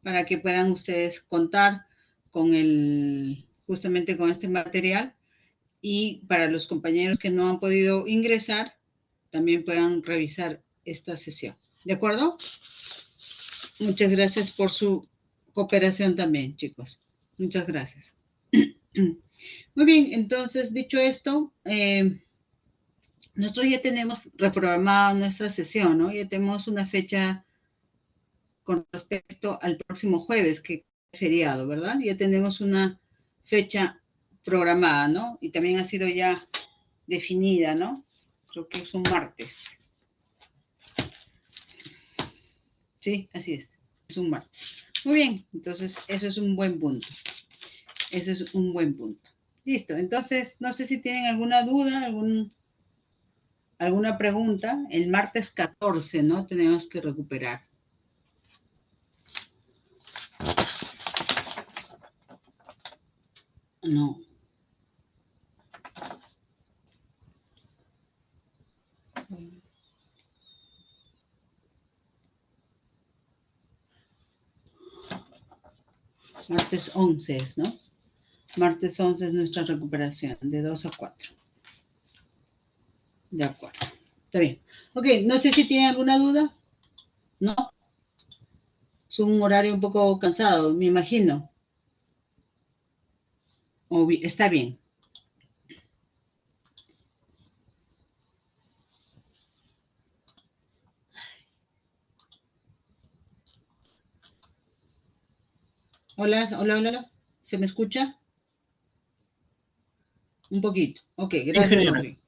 para que puedan ustedes contar con justamente con este material, y para los compañeros que no han podido ingresar, también puedan revisar esta sesión. ¿De acuerdo? Muchas gracias por su cooperación también, chicos. Muchas gracias. Muy bien, entonces, dicho esto, nosotros ya tenemos reprogramada nuestra sesión, ¿no? Ya tenemos una fecha con respecto al próximo jueves, que es feriado, ¿verdad? Ya tenemos una fecha programada, ¿no? Y también ha sido ya definida, ¿no? Creo que es un martes. Sí, así es un martes. Muy bien, entonces eso es un buen punto. Eso es un buen punto. Listo, entonces no sé si tienen alguna duda, alguna pregunta. El martes 14, ¿no? Tenemos que recuperar. No. Martes 11 es, ¿no? Martes 11 es nuestra recuperación, de 2 a 4. De acuerdo. Está bien. Ok, no sé si tienen alguna duda. ¿No? Es un horario un poco cansado, me imagino. Está bien. Hola, hola, hola, hola. ¿Se me escucha? Un poquito. Ok, Sí, gracias, ingeniero. Rodrigo.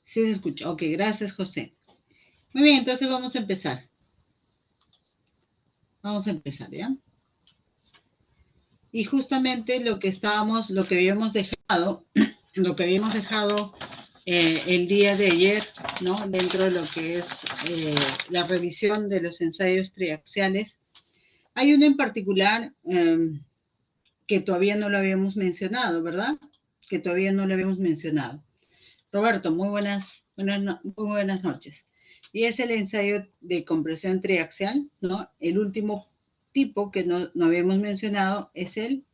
Sí se escucha. Ok, gracias, José. Muy bien, entonces vamos a empezar. Vamos a empezar, ¿ya? Y justamente lo que habíamos dejado, lo que habíamos dejado el día de ayer, ¿no? Dentro de lo que es la revisión de los ensayos triaxiales. Hay uno en particular que todavía no lo habíamos mencionado, ¿verdad? Que todavía no lo habíamos mencionado. Roberto, muy buenas noches. Y es el ensayo de compresión triaxial, ¿no? El último tipo que no habíamos mencionado es el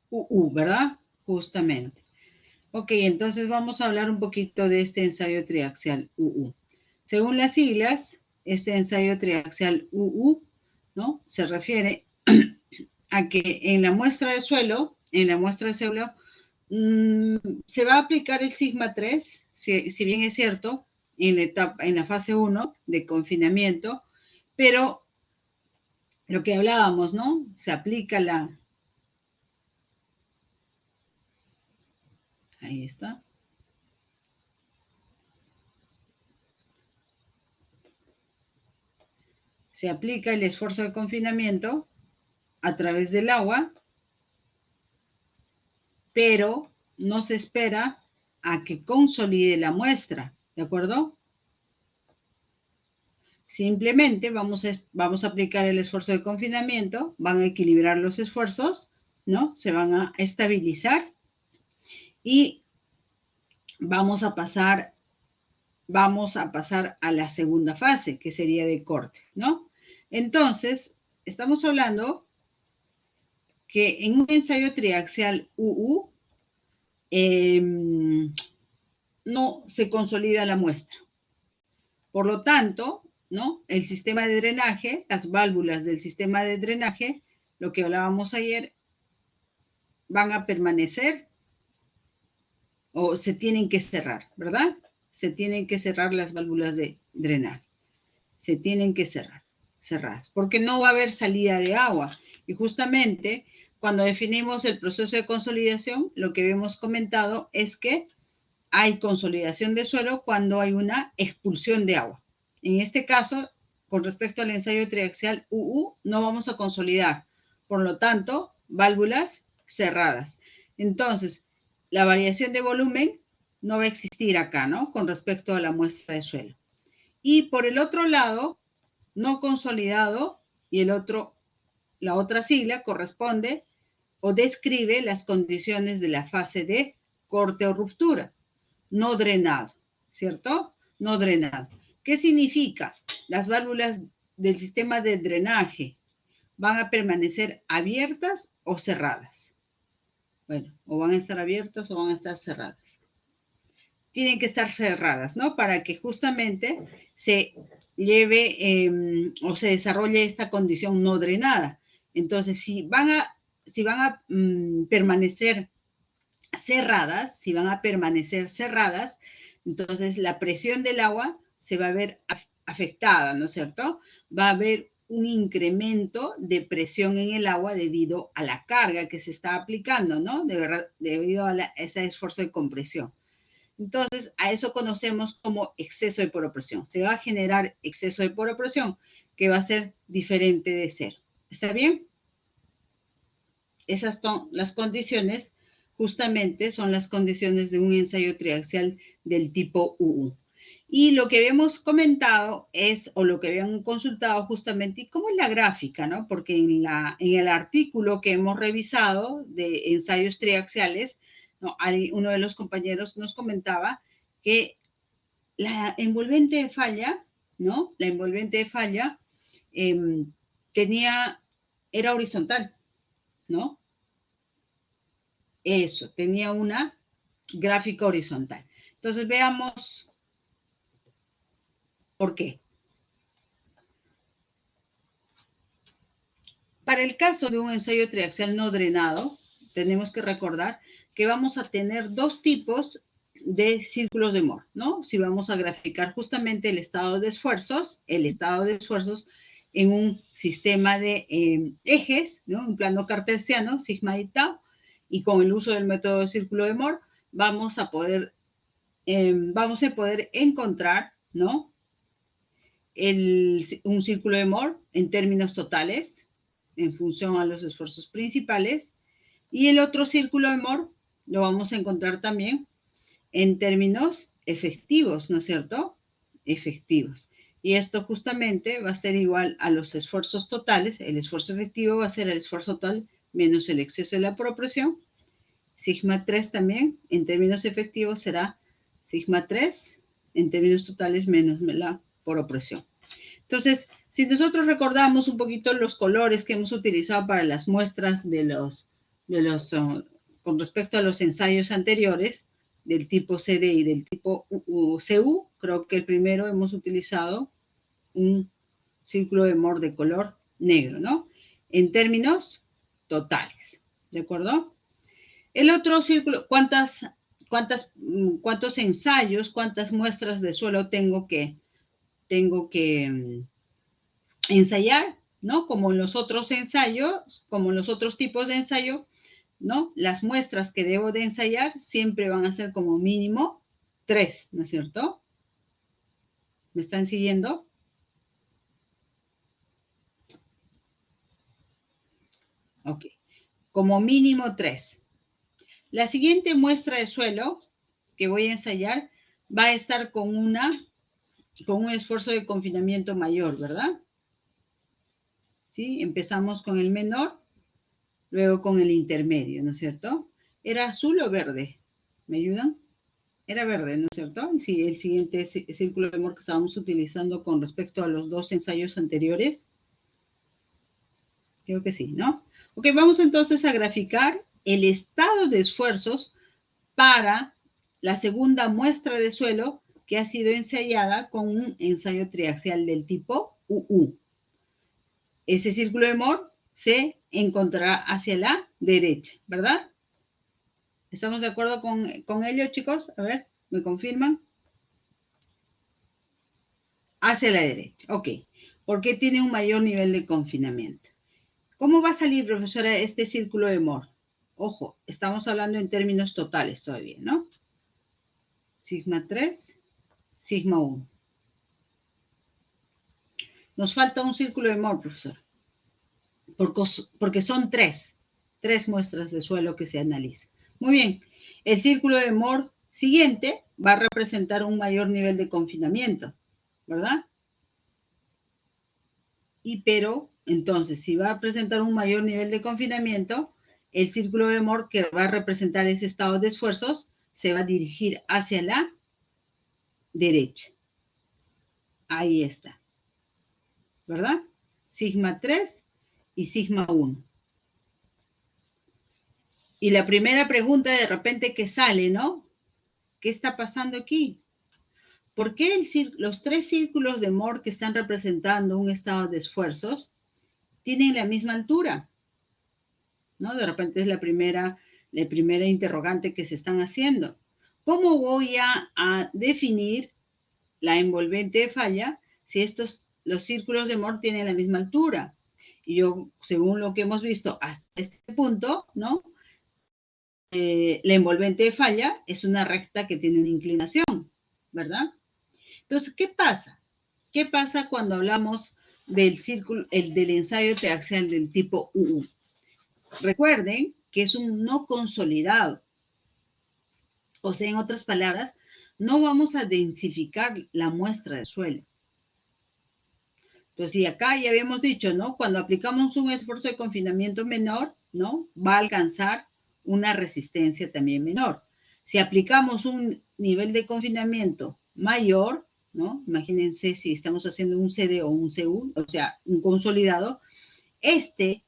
UU, ¿verdad? Justamente. Ok, entonces vamos a hablar un poquito de este ensayo triaxial UU. Según las siglas, este ensayo triaxial UU, ¿no? Se refiere a que en la muestra de suelo, se va a aplicar el sigma 3, si bien es cierto, en la fase 1 de confinamiento, pero lo que hablábamos, ¿no? Se aplica ahí está, se aplica el esfuerzo de confinamiento a través del agua, pero no se espera a que consolide la muestra, ¿de acuerdo? Simplemente vamos a aplicar el esfuerzo de confinamiento, van a equilibrar los esfuerzos, ¿no? Se van a estabilizar y vamos a pasar, vamos a pasar a la segunda fase, que sería de corte, ¿no? Entonces, estamos hablando que en un ensayo triaxial UU no se consolida la muestra. Por lo tanto, ¿no? El sistema de drenaje, las válvulas del sistema de drenaje, lo que hablábamos ayer, van a permanecer o se tienen que cerrar, ¿verdad? Se tienen que cerrar las válvulas de drenaje. Se tienen que cerrar, cerradas, porque no va a haber salida de agua. Y justamente cuando definimos el proceso de consolidación, lo que habíamos comentado es que hay consolidación de suelo cuando hay una expulsión de agua. En este caso, con respecto al ensayo triaxial UU, no vamos a consolidar. Por lo tanto, válvulas cerradas. Entonces, la variación de volumen no va a existir acá, ¿no? Con respecto a la muestra de suelo. Y por el otro lado, no consolidado, y la otra sigla corresponde o describe las condiciones de la fase de corte o ruptura, no drenado, ¿cierto? No drenado. ¿Qué significa? Las válvulas del sistema de drenaje van a permanecer abiertas o cerradas. Bueno, o van a estar abiertas o van a estar cerradas. Tienen que estar cerradas, ¿no? Para que justamente se lleve o se desarrolle esta condición no drenada. Entonces, si van a permanecer cerradas, entonces la presión del agua se va a ver afectada, ¿no es cierto? Va a haber un incremento de presión en el agua debido a la carga que se está aplicando, ¿no? Debido a ese esfuerzo de compresión. Entonces, a eso conocemos como exceso de poropresión. Se va a generar exceso de poropresión que va a ser diferente de cero. ¿Está bien? Esas son las condiciones, justamente son las condiciones de un ensayo triaxial del tipo UU. Y lo que habíamos comentado es, o lo que habían consultado justamente, ¿y cómo es la gráfica, no? Porque en el artículo que hemos revisado de ensayos triaxiales, ¿no? Uno de los compañeros nos comentaba que la envolvente de falla, ¿no? La envolvente de falla era horizontal, ¿no? Eso, tenía una gráfica horizontal. Entonces veamos por qué. Para el caso de un ensayo triaxial no drenado, tenemos que recordar que vamos a tener dos tipos de círculos de Moore, ¿no? Si vamos a graficar justamente el estado de esfuerzos en un sistema de ejes, ¿no? Un plano cartesiano, sigma y tau, y con el uso del método de círculo de Moore, vamos a poder encontrar, ¿no? Un círculo de Moore en términos totales, en función a los esfuerzos principales, y el otro círculo de Moore lo vamos a encontrar también en términos efectivos, ¿no es cierto? Efectivos. Y esto justamente va a ser igual a los esfuerzos totales. El esfuerzo efectivo va a ser el esfuerzo total menos el exceso de la poropresión. Sigma 3 también, en términos efectivos, será sigma 3 en términos totales menos la poropresión. Entonces, si nosotros recordamos un poquito los colores que hemos utilizado para las muestras con respecto a los ensayos anteriores, del tipo CD y del tipo CU, creo que el primero hemos utilizado un círculo de Moore de color negro, ¿no? En términos totales, ¿de acuerdo? El otro círculo, ¿cuántos ensayos, cuántas muestras de suelo tengo que ensayar, ¿no? Como en los otros ensayos, como en los otros tipos de ensayo, ¿no? Las muestras que debo de ensayar siempre van a ser como mínimo 3, ¿no es cierto? ¿Me están siguiendo? Ok. Como mínimo 3. La siguiente muestra de suelo que voy a ensayar va a estar con un esfuerzo de confinamiento mayor, ¿verdad? ¿Sí? Empezamos con el menor, luego con el intermedio, ¿no es cierto? ¿Era azul o verde? ¿Me ayudan? Era verde, ¿no es cierto? Sí, el siguiente círculo de Moore que estábamos utilizando con respecto a los dos ensayos anteriores. Creo que sí, ¿no? Ok, vamos entonces a graficar el estado de esfuerzos para la segunda muestra de suelo que ha sido ensayada con un ensayo triaxial del tipo UU. Ese círculo de Moore se encontrará hacia la derecha, ¿verdad? ¿Estamos de acuerdo con ello, chicos? A ver, ¿me confirman? Hacia la derecha, ok. Porque tiene un mayor nivel de confinamiento. ¿Cómo va a salir, profesora, este círculo de Moore? Ojo, estamos hablando en términos totales todavía, ¿no? Sigma 3, sigma 1. Nos falta un círculo de Moore, profesor. Porque son tres muestras de suelo que se analizan. Muy bien, el círculo de Moore siguiente va a representar un mayor nivel de confinamiento, ¿verdad? Pero, entonces, si va a presentar un mayor nivel de confinamiento, el círculo de Moore que va a representar ese estado de esfuerzos se va a dirigir hacia la derecha. Ahí está. ¿verdad? Sigma 3 y sigma 1. Y la primera pregunta de repente que sale, ¿no? ¿Qué está pasando aquí? ¿Por qué los tres círculos de Moore que están representando un estado de esfuerzos tienen la misma altura? ¿No? De repente es la primera interrogante que se están haciendo. ¿Cómo voy a definir la envolvente de falla si los círculos de Moore tienen la misma altura? Y yo, según lo que hemos visto hasta este punto, ¿no? La envolvente de falla es una recta que tiene una inclinación, ¿verdad? Entonces, ¿qué pasa? ¿Qué pasa cuando hablamos del círculo, del ensayo triaxial del tipo UU? Recuerden que es un no consolidado. O sea, en otras palabras, no vamos a densificar la muestra de suelo. Entonces, y acá ya habíamos dicho, ¿no? Cuando aplicamos un esfuerzo de confinamiento menor, ¿no? Va a alcanzar una resistencia también menor. Si aplicamos un nivel de confinamiento mayor, ¿no? Imagínense si estamos haciendo un CD o un CU, o sea, un consolidado, este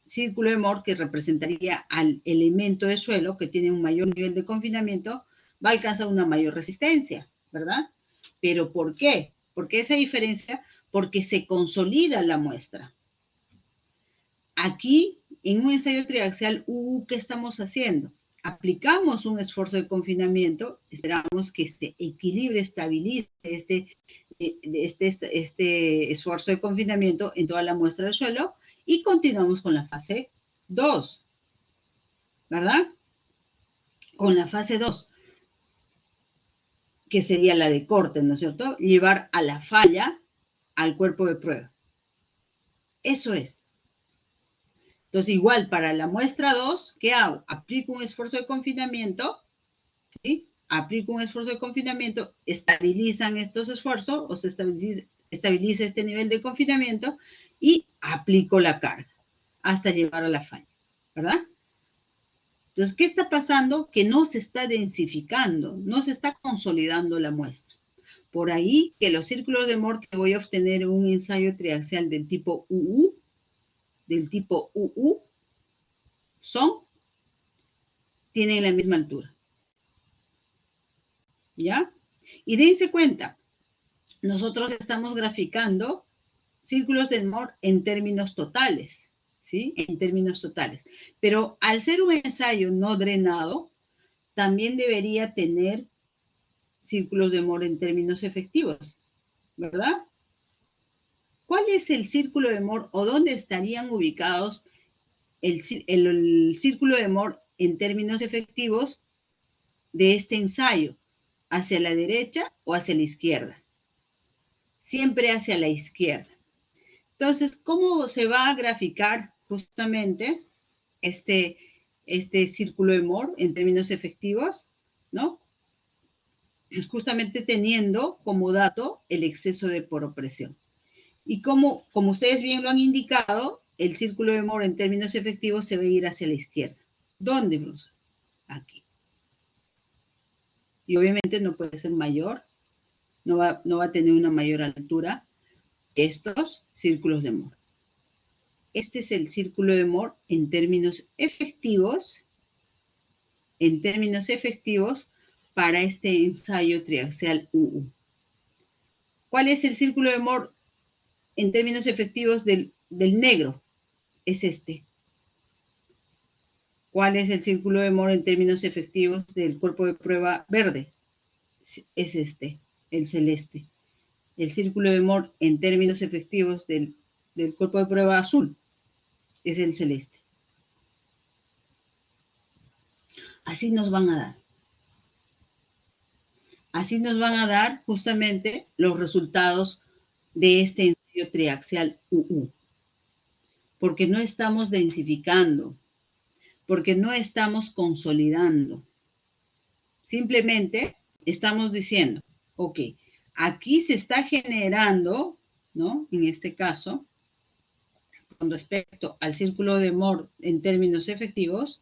círculo de Moore que representaría al elemento de suelo que tiene un mayor nivel de confinamiento, va a alcanzar una mayor resistencia, ¿verdad? ¿Pero por qué? ¿Por qué esa diferencia? Porque se consolida la muestra. Aquí, en un ensayo triaxial ¿qué estamos haciendo? Aplicamos un esfuerzo de confinamiento, esperamos que se equilibre, estabilice este esfuerzo de confinamiento en toda la muestra del suelo y continuamos con la fase 2, ¿verdad? Con la fase 2, que sería la de corte, ¿no es cierto? Llevar a la falla al cuerpo de prueba. Eso es. Entonces, igual para la muestra 2, ¿qué hago? Aplico un esfuerzo de confinamiento, ¿sí? Aplico un esfuerzo de confinamiento, estabilizan estos esfuerzos, o se estabiliza este nivel de confinamiento y aplico la carga hasta llegar a la falla, ¿verdad? Entonces, ¿qué está pasando? Que no se está densificando, no se está consolidando la muestra. Por ahí que los círculos de Moore que voy a obtener en un ensayo triaxial del tipo UU, tienen la misma altura. ¿Ya? Y dense cuenta, nosotros estamos graficando círculos de Moore en términos totales, ¿sí? En términos totales. Pero al ser un ensayo no drenado, también debería tener círculos de Moore en términos efectivos, ¿verdad? ¿Cuál es el círculo de Moore o dónde estarían ubicados el círculo de Moore en términos efectivos de este ensayo? ¿Hacia la derecha o hacia la izquierda? Siempre hacia la izquierda. Entonces, ¿cómo se va a graficar justamente este círculo de Moore en términos efectivos? ¿No? Justamente teniendo como dato el exceso de poropresión. Y como ustedes bien lo han indicado, el círculo de Moore en términos efectivos se va a ir hacia la izquierda. ¿Dónde, Bruce? Aquí. Y obviamente no puede ser mayor, no va a tener una mayor altura que estos círculos de Moore. Este es el círculo de Moore en términos efectivos para este ensayo triaxial UU. ¿Cuál es el círculo de Moore en términos efectivos del negro? Es este. ¿Cuál es el círculo de Moore en términos efectivos del cuerpo de prueba verde? Es este, el celeste. El círculo de Moore en términos efectivos del cuerpo de prueba azul es el celeste. Así nos van a dar. Así nos van a dar justamente los resultados de este ensayo triaxial UU. Porque no estamos densificando, porque no estamos consolidando. Simplemente estamos diciendo, ok, aquí se está generando, ¿no? En este caso, con respecto al círculo de Moore en términos efectivos,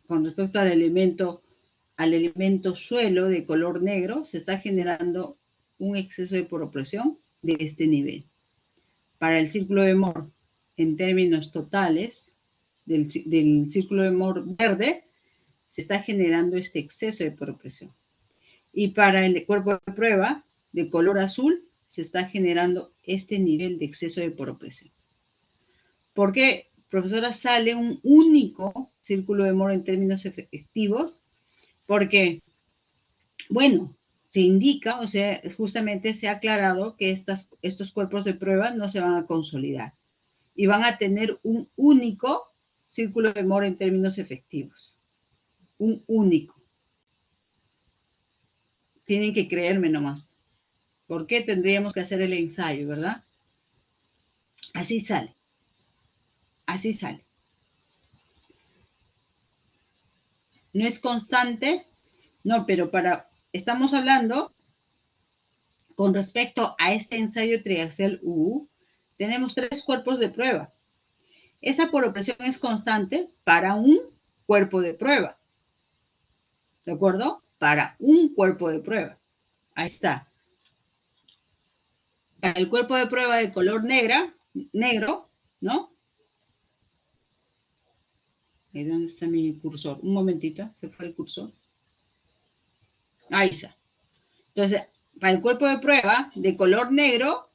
con respecto al elemento suelo de color negro, se está generando un exceso de poropresión de este nivel. Para el círculo de Moore, en términos totales, del círculo de Moore verde, se está generando este exceso de poropresión. Y para el cuerpo de prueba de color azul, se está generando este nivel de exceso de poropresión. ¿Por qué, profesora, sale un único círculo de Moore en términos efectivos? Porque, bueno, se indica, o sea, justamente se ha aclarado que estos cuerpos de prueba no se van a consolidar y van a tener un único círculo de Moore en términos efectivos. Un único. Tienen que creerme nomás. ¿Por qué tendríamos que hacer el ensayo, verdad? Así sale. Así sale. No es constante, no, pero estamos hablando con respecto a este ensayo triaxial UU, tenemos 3 cuerpos de prueba. Esa poropresión es constante para un cuerpo de prueba. ¿De acuerdo? Para un cuerpo de prueba. Ahí está. Para el cuerpo de prueba de color negro, ¿no? ¿Y dónde está mi cursor? Un momentito, se fue el cursor. Ahí está. Entonces, para el cuerpo de prueba de color negro,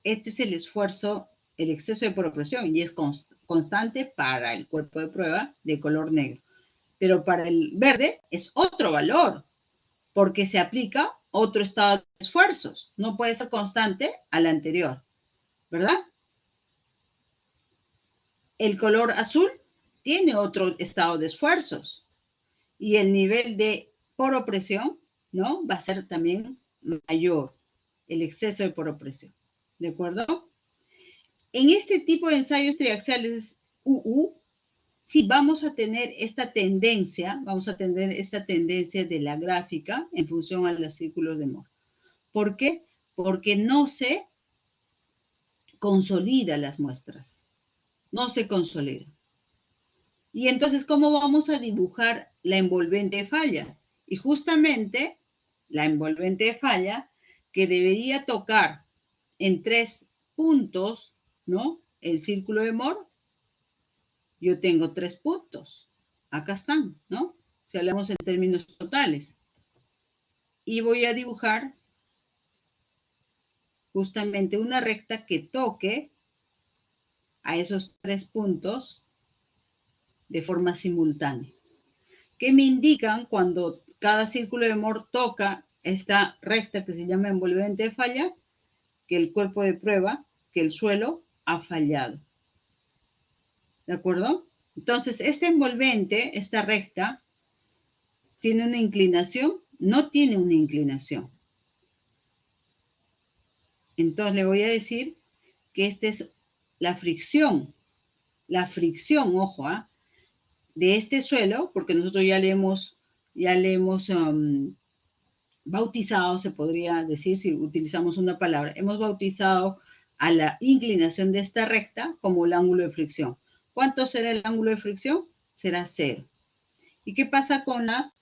este es el esfuerzo, el exceso de poropresión, y es constante para el cuerpo de prueba de color negro. Pero para el verde es otro valor, porque se aplica otro estado de esfuerzos. No puede ser constante al anterior, ¿verdad? El color azul tiene otro estado de esfuerzos y el nivel de poropresión, ¿no? Va a ser también mayor, el exceso de poropresión, ¿de acuerdo? En este tipo de ensayos triaxiales UU, sí vamos a tener esta tendencia de la gráfica en función a los círculos de Moore. ¿Por qué? Porque no se consolida las muestras, no se consolida. Y entonces, ¿cómo vamos a dibujar la envolvente de falla? Y justamente la envolvente de falla, que debería tocar en 3 puntos, ¿no? El círculo de Moore, yo tengo 3 puntos. Acá están, ¿no? Si hablamos en términos totales. Y voy a dibujar justamente una recta que toque a esos 3 puntos de forma simultánea. ¿Qué me indican cuando cada círculo de Moore toca esta recta que se llama envolvente de falla? Que el cuerpo de prueba, que el suelo ha fallado. ¿De acuerdo? Entonces, este envolvente, esta recta, ¿tiene una inclinación? No tiene una inclinación. Entonces, le voy a decir que esta es la fricción, ojo, de este suelo, porque nosotros ya le hemos bautizado, se podría decir, si utilizamos una palabra, hemos bautizado a la inclinación de esta recta como el ángulo de fricción. ¿Cuánto será el ángulo de fricción? Será 0. ¿Y qué pasa con la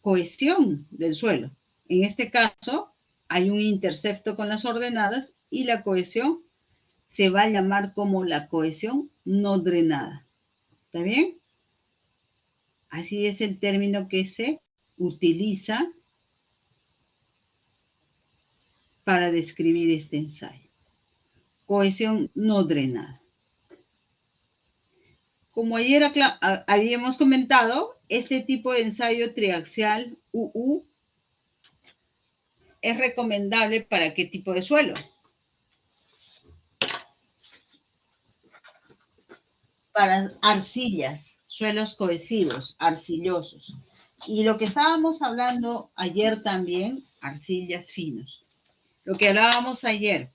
cohesión del suelo? En este caso, hay un intercepto con las ordenadas y la cohesión se va a llamar como la cohesión no drenada. ¿Está bien? Así es el término que se utiliza para describir este ensayo. Cohesión no drenada. Como ayer habíamos comentado, este tipo de ensayo triaxial UU es recomendable para qué tipo de suelo. Para arcillas, suelos cohesivos, arcillosos. Y lo que estábamos hablando ayer también, arcillas finos. Lo que hablábamos ayer,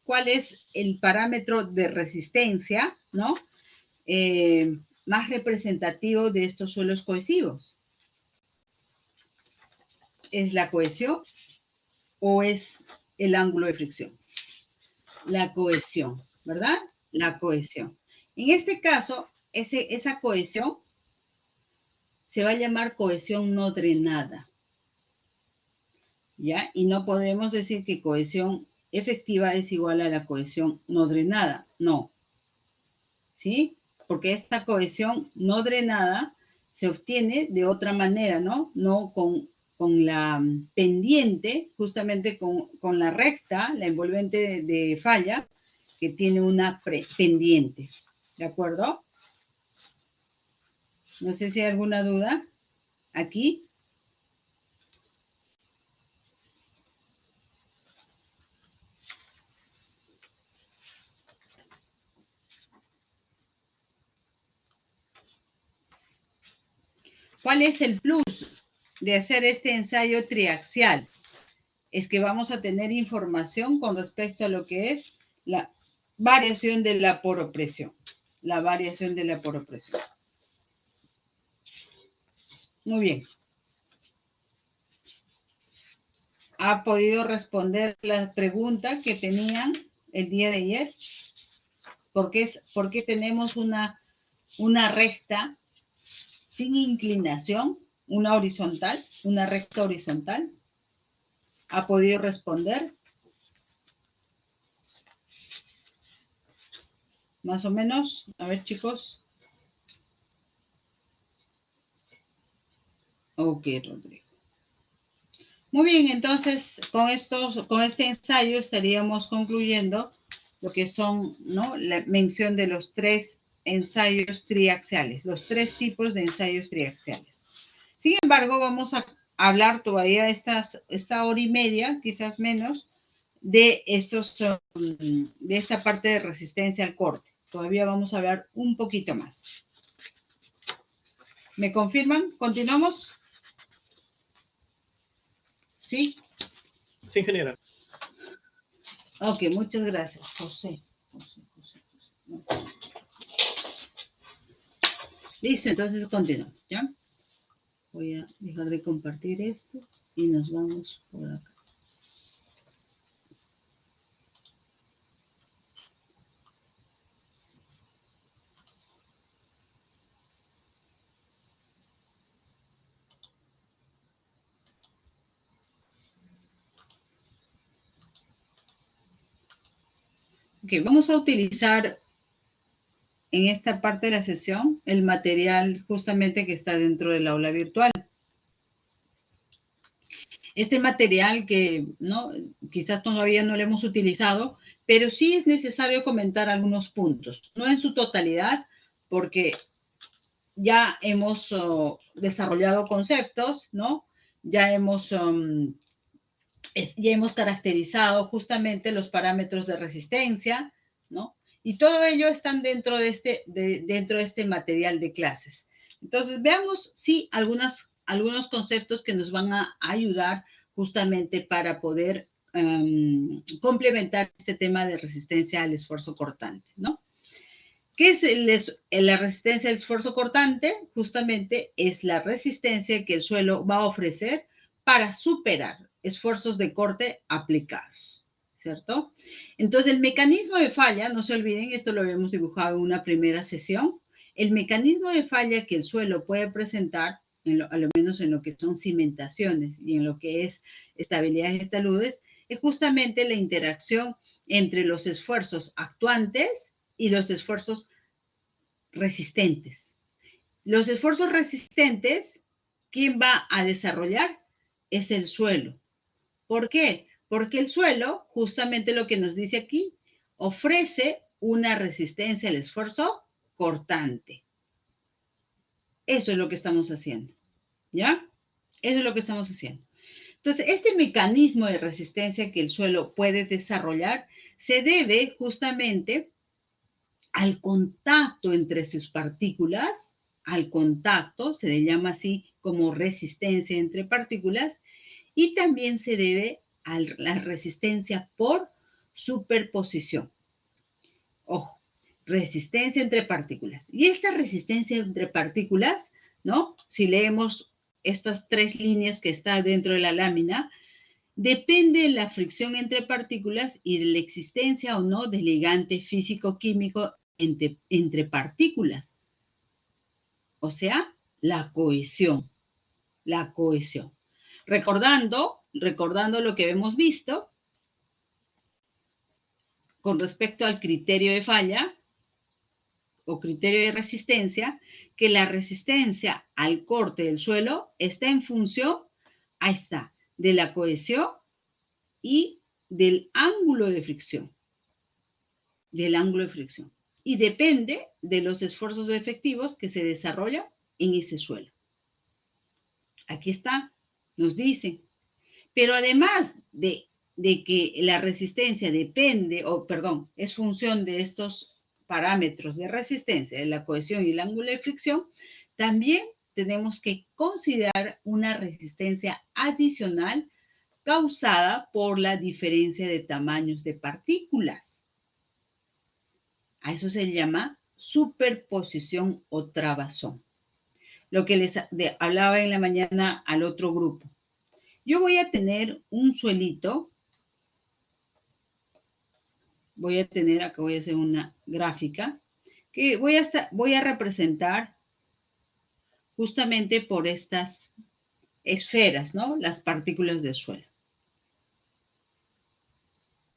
¿cuál es el parámetro de resistencia, ¿no? Más representativo de estos suelos cohesivos? ¿Es la cohesión o es el ángulo de fricción? La cohesión, ¿verdad? La cohesión. En este caso, esa cohesión se va a llamar cohesión no drenada. ¿ya? Y no podemos decir que cohesión efectiva es igual a la cohesión no drenada, no, ¿sí? Porque esta cohesión no drenada se obtiene de otra manera, ¿no? No con la pendiente, justamente con la recta, la envolvente de falla, que tiene una pendiente, ¿de acuerdo? No sé si hay alguna duda aquí. ¿Cuál es el plus de hacer este ensayo triaxial? Es que vamos a tener información con respecto a lo que es la variación de la poropresión. La variación de la poropresión. Muy bien. ¿Ha podido responder la pregunta que tenían el día de ayer? ¿Por qué tenemos una recta sin inclinación, una horizontal, una recta horizontal? ¿Ha podido responder? Más o menos. A ver, chicos. Ok, Rodrigo. Muy bien, entonces con este ensayo estaríamos concluyendo lo que son, ¿no?, la mención de los 3 ensayos triaxiales, los 3 tipos de ensayos triaxiales. Sin embargo, vamos a hablar todavía esta hora y media, quizás menos, de esta parte de resistencia al corte. Todavía vamos a hablar un poquito más. ¿Me confirman? ¿Continuamos? ¿Sí? Sí, ingeniera. Ok, muchas gracias, José. Listo, entonces continuamos, ¿ya? Voy a dejar de compartir esto y nos vamos por acá. Ok, vamos a utilizar en esta parte de la sesión el material justamente que está dentro del aula virtual. Este material que, ¿no?, quizás todavía no lo hemos utilizado, pero sí es necesario comentar algunos puntos, no en su totalidad, porque ya hemos desarrollado conceptos, ¿no? Ya hemos caracterizado justamente los parámetros de resistencia, ¿no? Y todo ello están dentro de este material de clases. Entonces, veamos, sí, algunos conceptos que nos van a ayudar justamente para poder complementar este tema de resistencia al esfuerzo cortante, ¿no? ¿Qué es la resistencia al esfuerzo cortante? Justamente es la resistencia que el suelo va a ofrecer para superar esfuerzos de corte aplicados, ¿cierto? Entonces, el mecanismo de falla, no se olviden, esto lo habíamos dibujado en una primera sesión, el mecanismo de falla que el suelo puede presentar, a lo menos en lo que son cimentaciones y en lo que es estabilidad de taludes, es justamente la interacción entre los esfuerzos actuantes y los esfuerzos resistentes. Los esfuerzos resistentes, ¿quién va a desarrollar? Es el suelo. ¿Por qué? Porque el suelo, justamente lo que nos dice aquí, ofrece una resistencia al esfuerzo cortante. Eso es lo que estamos haciendo, ¿ya? Eso es lo que estamos haciendo. Entonces, este mecanismo de resistencia que el suelo puede desarrollar se debe justamente al contacto entre sus partículas, al contacto, se le llama así como resistencia entre partículas, y también se debe a la resistencia por superposición. Ojo, resistencia entre partículas. Y esta resistencia entre partículas, ¿no? Si leemos estas 3 líneas que están dentro de la lámina, depende de la fricción entre partículas y de la existencia o no del ligante físico-químico entre partículas. O sea, la cohesión. La cohesión. Recordando recordando lo que hemos visto con respecto al criterio de falla o criterio de resistencia, que la resistencia al corte del suelo está en función, ahí está, de la cohesión y del ángulo de fricción. Del ángulo de fricción. Y depende de los esfuerzos efectivos que se desarrollan en ese suelo. Aquí está, nos dice. Pero además de que la resistencia depende, es función de estos parámetros de resistencia, de la cohesión y el ángulo de fricción, también tenemos que considerar una resistencia adicional causada por la diferencia de tamaños de partículas. A eso se llama superposición o trabazón. Lo que les hablaba en la mañana al otro grupo. Yo voy a tener un suelito. Acá voy a hacer una gráfica que voy a representar justamente por estas esferas, ¿no? Las partículas del suelo.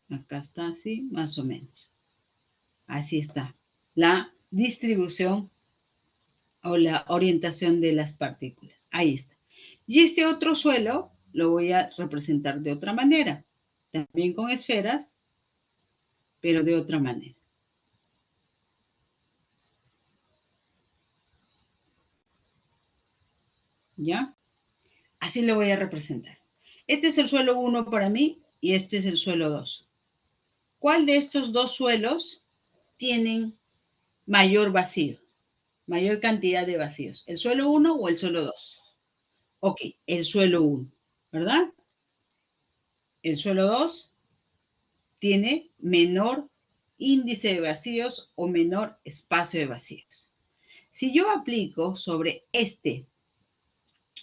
Acá está así, más o menos. Así está. La distribución o la orientación de las partículas. Ahí está. Y este otro suelo lo voy a representar de otra manera. También con esferas, pero de otra manera. ¿Ya? Así lo voy a representar. Este es el suelo 1 para mí y este es el suelo 2. ¿Cuál de estos dos suelos tienen mayor vacío? Mayor cantidad de vacíos. ¿El suelo 1 o el suelo 2? Ok, el suelo 1, ¿verdad? El suelo 2 tiene menor índice de vacíos o menor espacio de vacíos. Si yo aplico sobre este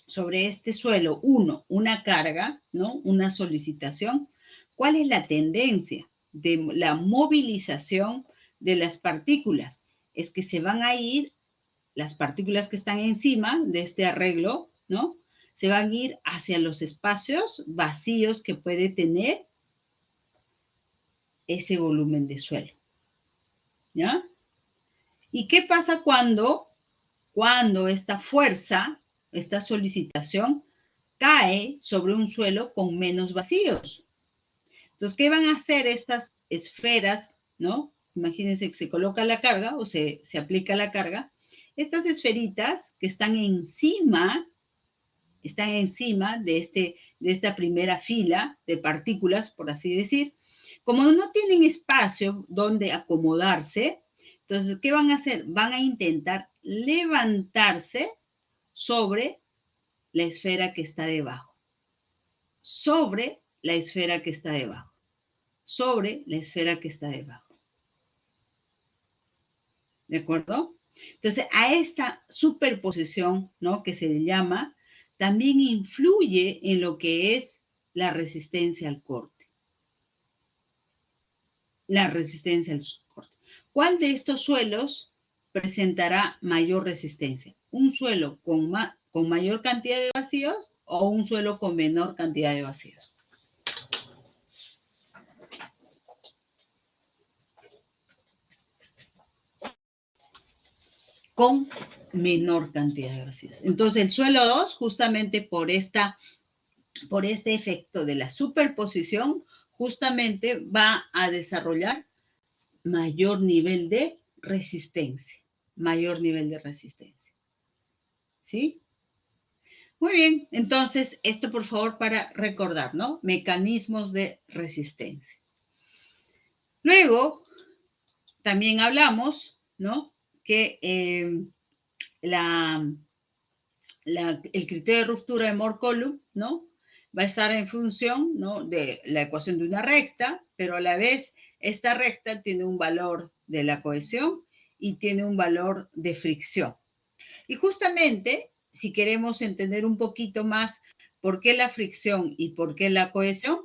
suelo 1 una carga, ¿no? Una solicitación, ¿cuál es la tendencia de la movilización de las partículas? Es que se van a ir, las partículas que están encima de este arreglo, ¿no? Se van a ir hacia los espacios vacíos que puede tener ese volumen de suelo. ¿Ya? ¿Y qué pasa cuando esta fuerza, esta solicitación, cae sobre un suelo con menos vacíos? Entonces, ¿qué van a hacer estas esferas, ¿no? Imagínense que se coloca la carga o se aplica la carga. Estas esferitas que están encima de esta primera fila de partículas, por así decir, como no tienen espacio donde acomodarse, entonces, ¿qué van a hacer? Van a intentar levantarse sobre la esfera que está debajo. Sobre la esfera que está debajo. Sobre la esfera que está debajo. ¿De acuerdo? Entonces, a esta superposición, ¿no? Que se le llama, también influye en lo que es la resistencia al corte. La resistencia al corte. ¿Cuál de estos suelos presentará mayor resistencia? ¿Un suelo con mayor cantidad de vacíos o un suelo con menor cantidad de vacíos? Con menor cantidad de vacíos. Entonces, el suelo 2, justamente por este efecto de la superposición, justamente va a desarrollar mayor nivel de resistencia. Mayor nivel de resistencia. ¿Sí? Muy bien, entonces, esto por favor para recordar, ¿no? Mecanismos de resistencia. Luego, también hablamos, ¿no? Que el criterio de ruptura de Mohr-Coulomb, ¿no? Va a estar en función, ¿no? De la ecuación de una recta, pero a la vez esta recta tiene un valor de la cohesión y tiene un valor de fricción. Y justamente, si queremos entender un poquito más por qué la fricción y por qué la cohesión,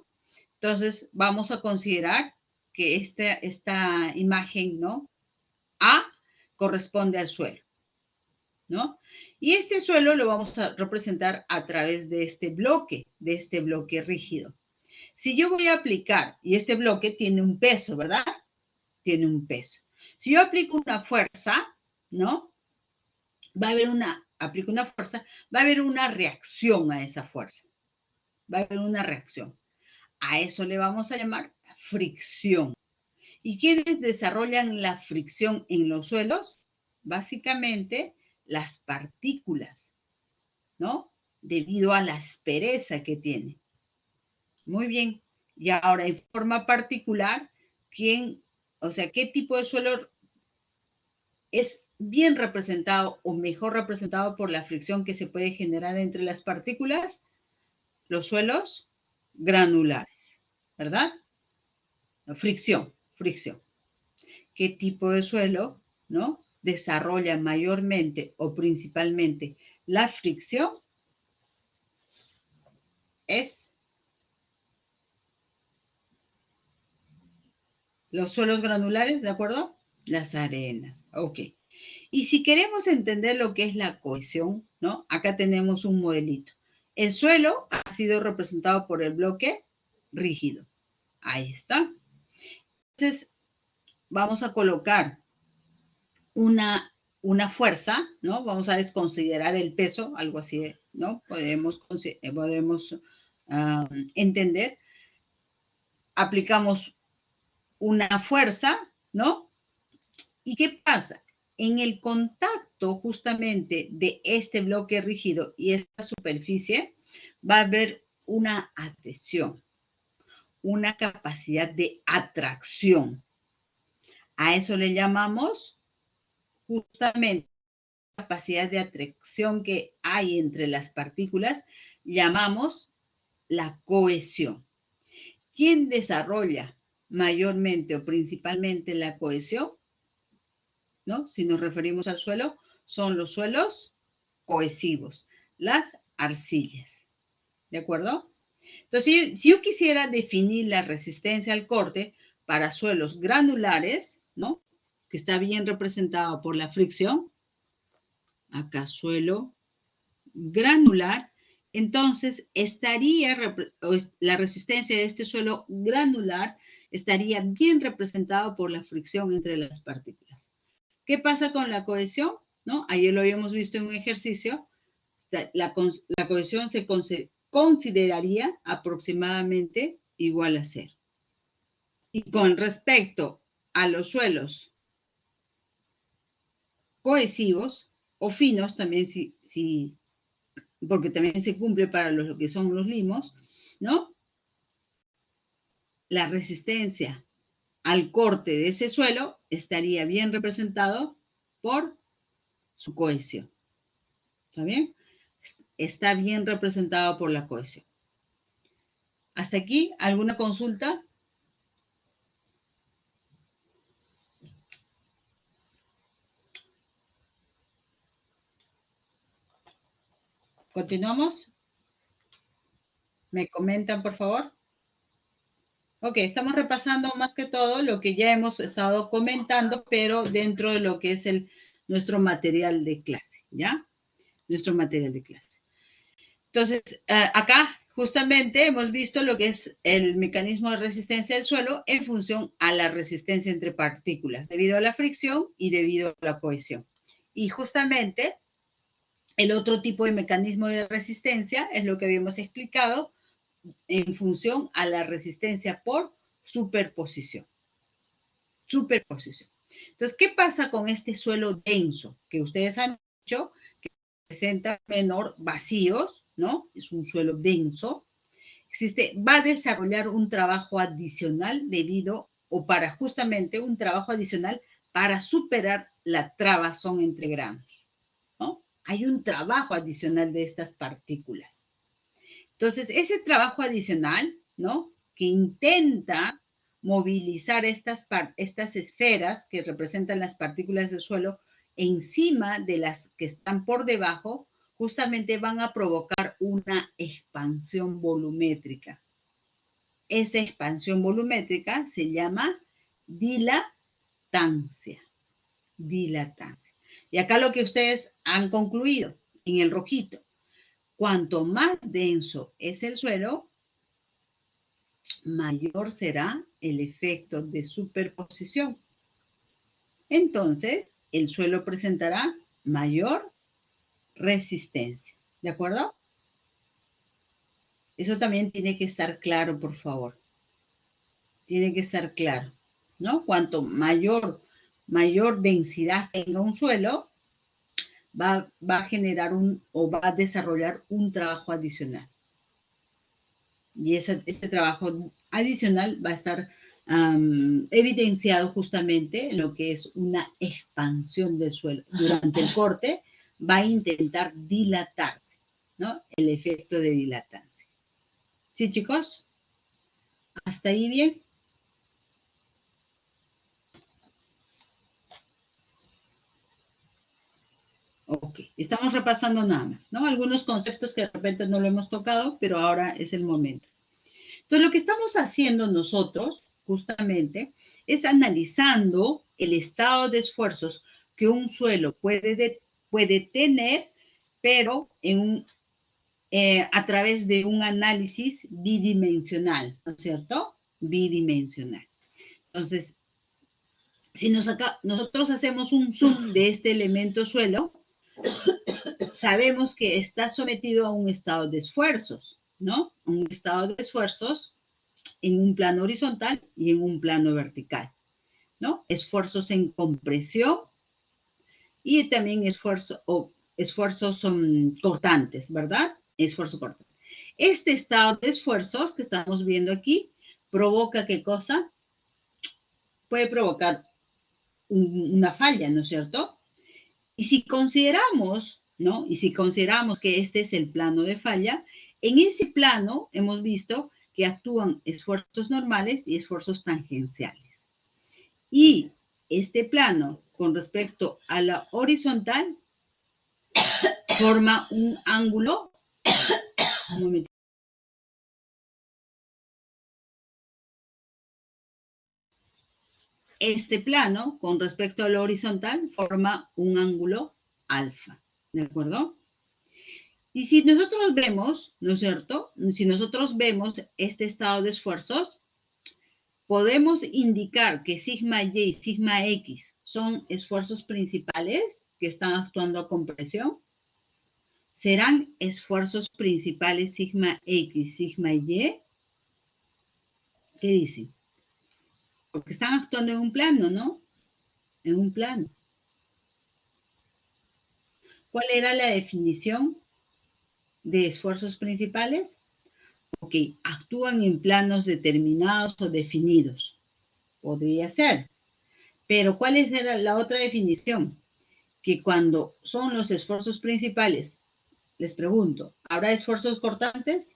entonces vamos a considerar que esta imagen, ¿no? A corresponde al suelo, ¿no? Y este suelo lo vamos a representar a través de este bloque rígido. Si yo voy a aplicar, y este bloque tiene un peso, ¿verdad? Tiene un peso. Si yo aplico una fuerza, ¿no? Aplico una fuerza, va a haber una reacción a esa fuerza. Va a haber una reacción. A eso le vamos a llamar fricción. ¿Y quiénes desarrollan la fricción en los suelos? Básicamente las partículas, ¿no? Debido a la aspereza que tiene. Muy bien. Y ahora, en forma particular, ¿qué tipo de suelo es bien representado o mejor representado por la fricción que se puede generar entre las partículas? Los suelos granulares, ¿verdad? Fricción. ¿Qué tipo de suelo, no, desarrolla mayormente o principalmente la fricción? Es los suelos granulares, ¿de acuerdo? Las arenas, ok. Y si queremos entender lo que es la cohesión, ¿no? Acá tenemos un modelito. El suelo ha sido representado por el bloque rígido. Ahí está. Entonces, vamos a colocar una fuerza, ¿no? Vamos a desconsiderar el peso, algo así, ¿no? Podemos entender. Aplicamos una fuerza, ¿no? ¿Y qué pasa? En el contacto justamente de este bloque rígido y esta superficie va a haber una adhesión, una capacidad de atracción. A eso le llamamos justamente capacidad de atracción que hay entre las partículas, llamamos la cohesión. ¿Quién desarrolla mayormente o principalmente la cohesión? ¿No? Si nos referimos al suelo, son los suelos cohesivos, las arcillas. ¿De acuerdo? Entonces, si yo quisiera definir la resistencia al corte para suelos granulares, ¿no? Que está bien representado por la fricción, acá suelo granular, entonces la resistencia de este suelo granular estaría bien representado por la fricción entre las partículas. ¿Qué pasa con la cohesión? ¿No? Ayer lo habíamos visto en un ejercicio. La cohesión se consideraría aproximadamente igual a 0. Y con respecto a los suelos cohesivos o finos, también porque también se cumple para lo que son los limos, ¿no? La resistencia al corte de ese suelo estaría bien representado por su cohesión. ¿Está bien? Está bien representado por la cohesión. ¿Hasta aquí alguna consulta? ¿Continuamos? ¿Me comentan, por favor? Ok, estamos repasando más que todo lo que ya hemos estado comentando, pero dentro de lo que es nuestro material de clase, ¿ya? Nuestro material de clase. Entonces, acá justamente hemos visto lo que es el mecanismo de resistencia del suelo en función a la resistencia entre partículas, debido a la fricción y debido a la cohesión. Y justamente el otro tipo de mecanismo de resistencia es lo que habíamos explicado en función a la resistencia por superposición. Superposición. Entonces, ¿qué pasa con este suelo denso? Que ustedes han dicho que presenta menor vacíos, ¿no? Es un suelo denso. Va a desarrollar un trabajo adicional justamente un trabajo adicional para superar la trabazón entre granos, ¿no? Hay un trabajo adicional de estas partículas. Entonces, ese trabajo adicional, ¿no? Que intenta movilizar estas esferas que representan las partículas del suelo encima de las que están por debajo, justamente van a provocar una expansión volumétrica. Esa expansión volumétrica se llama dilatancia. Dilatancia. Y acá lo que ustedes han concluido, en el rojito. Cuanto más denso es el suelo, mayor será el efecto de superposición. Entonces, el suelo presentará mayor resistencia. ¿De acuerdo? Eso también tiene que estar claro, por favor. Tiene que estar claro, ¿no? Cuanto mayor densidad tenga un suelo, va a generar o va a desarrollar un trabajo adicional. Y ese trabajo adicional va a estar evidenciado justamente en lo que es una expansión del suelo. Durante el corte va a intentar dilatarse, ¿no? El efecto de dilatancia. ¿Sí, chicos? ¿Hasta ahí bien? Ok, estamos repasando nada más, ¿no? Algunos conceptos que de repente no lo hemos tocado, pero ahora es el momento. Entonces, lo que estamos haciendo nosotros, justamente, es analizando el estado de esfuerzos que un suelo puede tener, pero a través de un análisis bidimensional, ¿no es cierto? Bidimensional. Entonces, si nosotros hacemos un zoom de este elemento suelo, sabemos que está sometido a un estado de esfuerzos, ¿no? Un estado de esfuerzos en un plano horizontal y en un plano vertical, ¿no? Esfuerzos en compresión y también esfuerzos cortantes, ¿verdad? Esfuerzo cortante. Este estado de esfuerzos que estamos viendo aquí provoca ¿qué cosa? Puede provocar una falla, ¿no es cierto? Y si consideramos, ¿no? Y si consideramos que este es el plano de falla, en ese plano hemos visto que actúan esfuerzos normales y esfuerzos tangenciales. Y este plano, con respecto a la horizontal, forma un ángulo. Un momento. Este plano, con respecto a lo horizontal, forma un ángulo alfa. ¿De acuerdo? Y si nosotros vemos, ¿no es cierto? Si nosotros vemos este estado de esfuerzos, podemos indicar que sigma y y sigma x son esfuerzos principales que están actuando a compresión. ¿Serán esfuerzos principales sigma x, sigma y? ¿Qué dicen? Porque están actuando en un plano, ¿no? En un plano. ¿Cuál era la definición de esfuerzos principales? Ok, actúan en planos determinados o definidos. Podría ser. Pero ¿cuál era la otra definición? Que cuando son los esfuerzos principales, les pregunto, ¿habrá esfuerzos cortantes?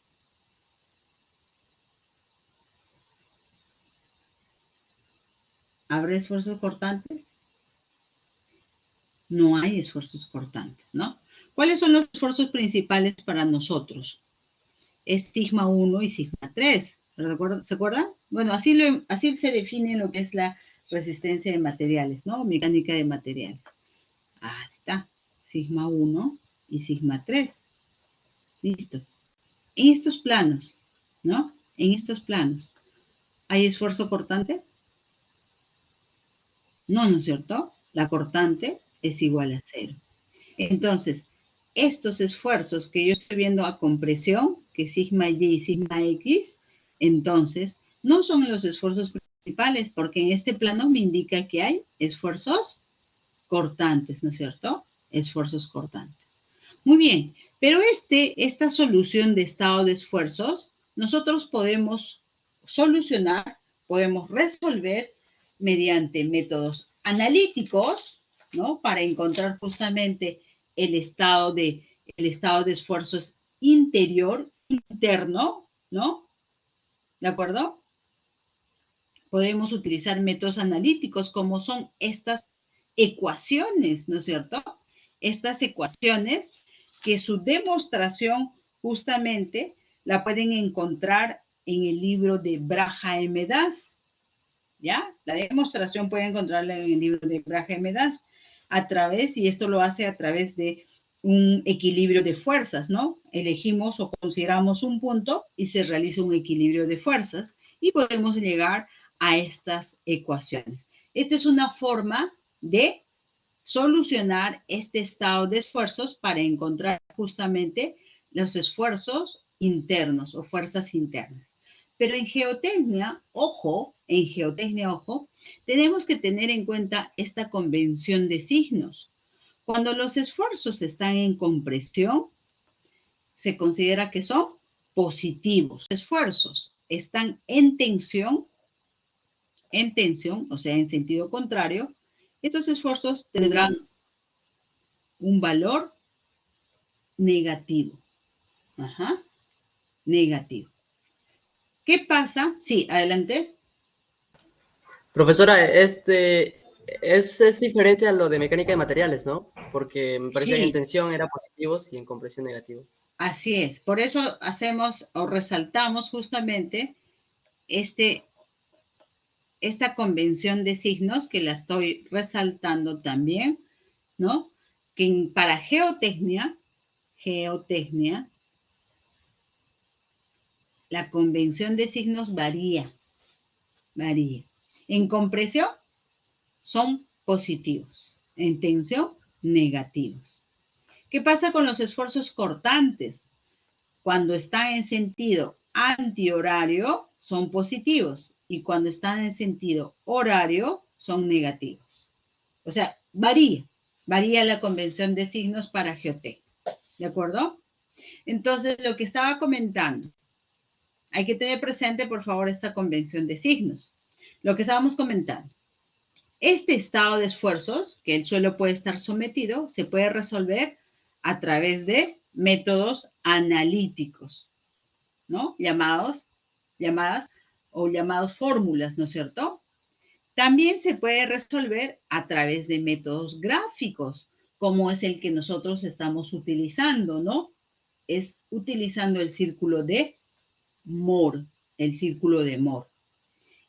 ¿Habrá esfuerzos cortantes? No hay esfuerzos cortantes, ¿no? ¿Cuáles son los esfuerzos principales para nosotros? Es sigma 1 y sigma 3. ¿Se acuerdan? Bueno, así se define lo que es la resistencia de materiales, ¿no? Mecánica de materiales. Ahí está. Sigma 1 y sigma 3. Listo. En estos planos, ¿no? En estos planos, ¿hay esfuerzo cortante? No, ¿no es cierto? La cortante es igual a 0. Entonces, estos esfuerzos que yo estoy viendo a compresión, que sigma y y sigma x, entonces no son los esfuerzos principales, porque en este plano me indica que hay esfuerzos cortantes, ¿no es cierto? Esfuerzos cortantes. Muy bien, pero esta solución de estado de esfuerzos, nosotros podemos solucionar, podemos resolver mediante métodos analíticos, ¿no? Para encontrar justamente el estado de esfuerzos interno, ¿no? ¿De acuerdo? Podemos utilizar métodos analíticos como son estas ecuaciones, ¿no es cierto? Estas ecuaciones que su demostración justamente la pueden encontrar en el libro de Braja M. Das, ¿ya? La demostración pueden encontrarla en el libro de Braja M. Das a través, y esto lo hace a través de un equilibrio de fuerzas, ¿no? Elegimos o consideramos un punto y se realiza un equilibrio de fuerzas y podemos llegar a estas ecuaciones. Esta es una forma de solucionar este estado de esfuerzos para encontrar justamente los esfuerzos internos o fuerzas internas. Pero en geotecnia, ojo, tenemos que tener en cuenta esta convención de signos. Cuando los esfuerzos están en compresión, se considera que son positivos. Esfuerzos están en tensión, o sea, en sentido contrario, estos esfuerzos tendrán un valor negativo. Ajá, negativo. ¿Qué pasa? Sí, adelante. Profesora, es diferente a lo de mecánica de materiales, ¿no? Porque me parecía que en Sí, tensión era positivos y en compresión negativo. así es. Por eso hacemos o resaltamos justamente este, esta convención de signos que la estoy resaltando también, ¿no? Que para geotecnia, la convención de signos varía. En compresión son positivos, en tensión negativos. ¿Qué pasa con los esfuerzos cortantes? Cuando están en sentido antihorario son positivos y cuando están en sentido horario son negativos. O sea, varía la convención de signos para geotecnia. ¿De acuerdo? Entonces, lo que estaba comentando, hay que tener presente, por favor, esta convención de signos. Lo que estábamos comentando. Este estado de esfuerzos que el suelo puede estar sometido se puede resolver a través de métodos analíticos, ¿no? Llamadas o llamados fórmulas, ¿no es cierto? También se puede resolver a través de métodos gráficos, como es el que nosotros estamos utilizando, ¿no? Es utilizando el círculo de Moore, el círculo de Moore.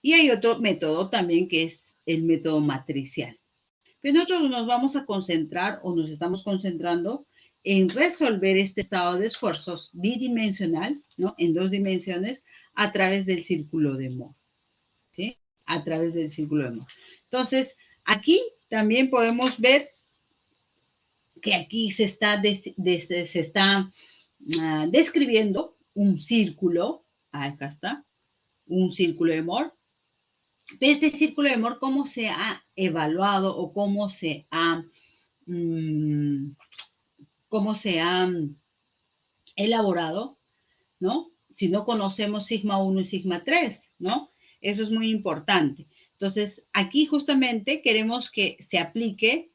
Y hay otro método también que es el método matricial. Pero nosotros nos vamos a concentrar o nos estamos concentrando en resolver este estado de esfuerzos bidimensional, ¿no? En 2 dimensiones a través del círculo de Moore, ¿sí? A través del círculo de Moore. Entonces, aquí también podemos ver que aquí se está describiendo un círculo, acá está, un círculo de Moore. Pero este círculo de Moore, ¿cómo se ha evaluado o mm, cómo se ha elaborado, ¿no? Si no conocemos sigma 1 y sigma 3, ¿no? Eso es muy importante. Entonces, aquí justamente queremos que se aplique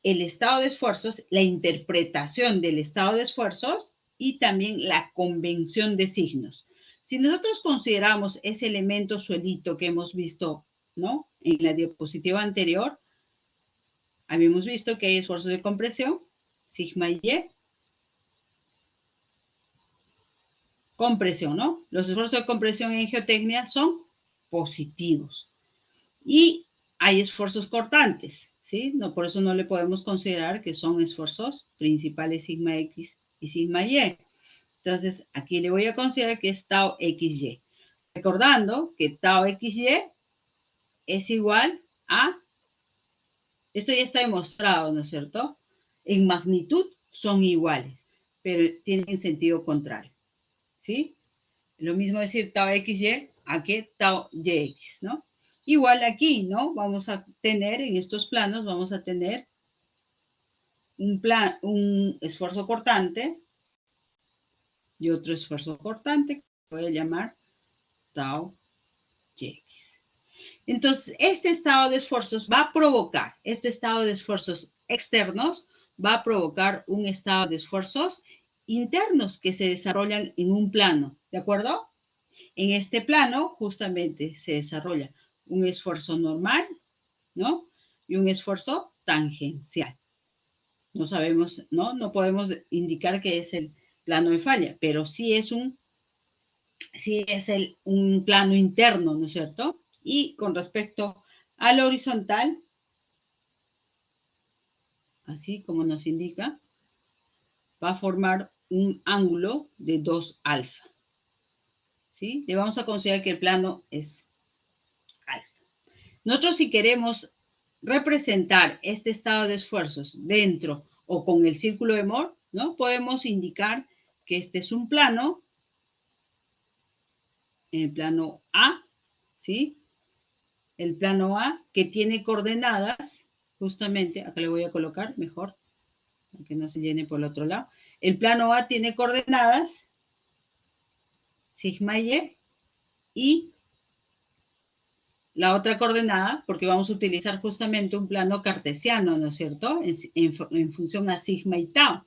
el estado de esfuerzos, la interpretación del estado de esfuerzos y también la convención de signos. Si nosotros consideramos ese elemento suelito que hemos visto, ¿no? En la diapositiva anterior, habíamos visto que hay esfuerzos de compresión, sigma y, compresión, ¿no? Los esfuerzos de compresión en geotecnia son positivos. Y hay esfuerzos cortantes, ¿sí? No, por eso no le podemos considerar que son esfuerzos principales sigma X y sigma Y. Entonces, aquí le voy a considerar que es tau XY. Recordando que tau XY es igual a, esto ya está demostrado, ¿no es cierto? En magnitud son iguales, pero tienen sentido contrario, ¿sí? Lo mismo decir tau XY a que tau YX, ¿no? Igual aquí, ¿no? Vamos a tener, en estos planos, vamos a tener un esfuerzo cortante y otro esfuerzo cortante que voy a llamar tau YX. Entonces, este estado de esfuerzos va a provocar, este estado de esfuerzos externos va a provocar un estado de esfuerzos internos que se desarrollan en un plano, ¿de acuerdo? En este plano justamente se desarrolla un esfuerzo normal, ¿no? Y un esfuerzo tangencial. No sabemos, ¿no? No podemos indicar que es el plano de falla, pero sí es un plano interno, ¿no es cierto? Y con respecto al horizontal, así como nos indica, va a formar un ángulo de 2 alfa. ¿Sí? Le vamos a considerar que el plano es alfa. Nosotros, si queremos representar este estado de esfuerzos dentro o con el círculo de Moore, ¿no? Podemos indicar que este es un plano, el plano A, ¿sí? El plano A que tiene coordenadas, justamente, acá le voy a colocar mejor, para que no se llene por el otro lado. El plano A tiene coordenadas, sigma y la otra coordenada, porque vamos a utilizar justamente un plano cartesiano, ¿no es cierto? En función a sigma y tau.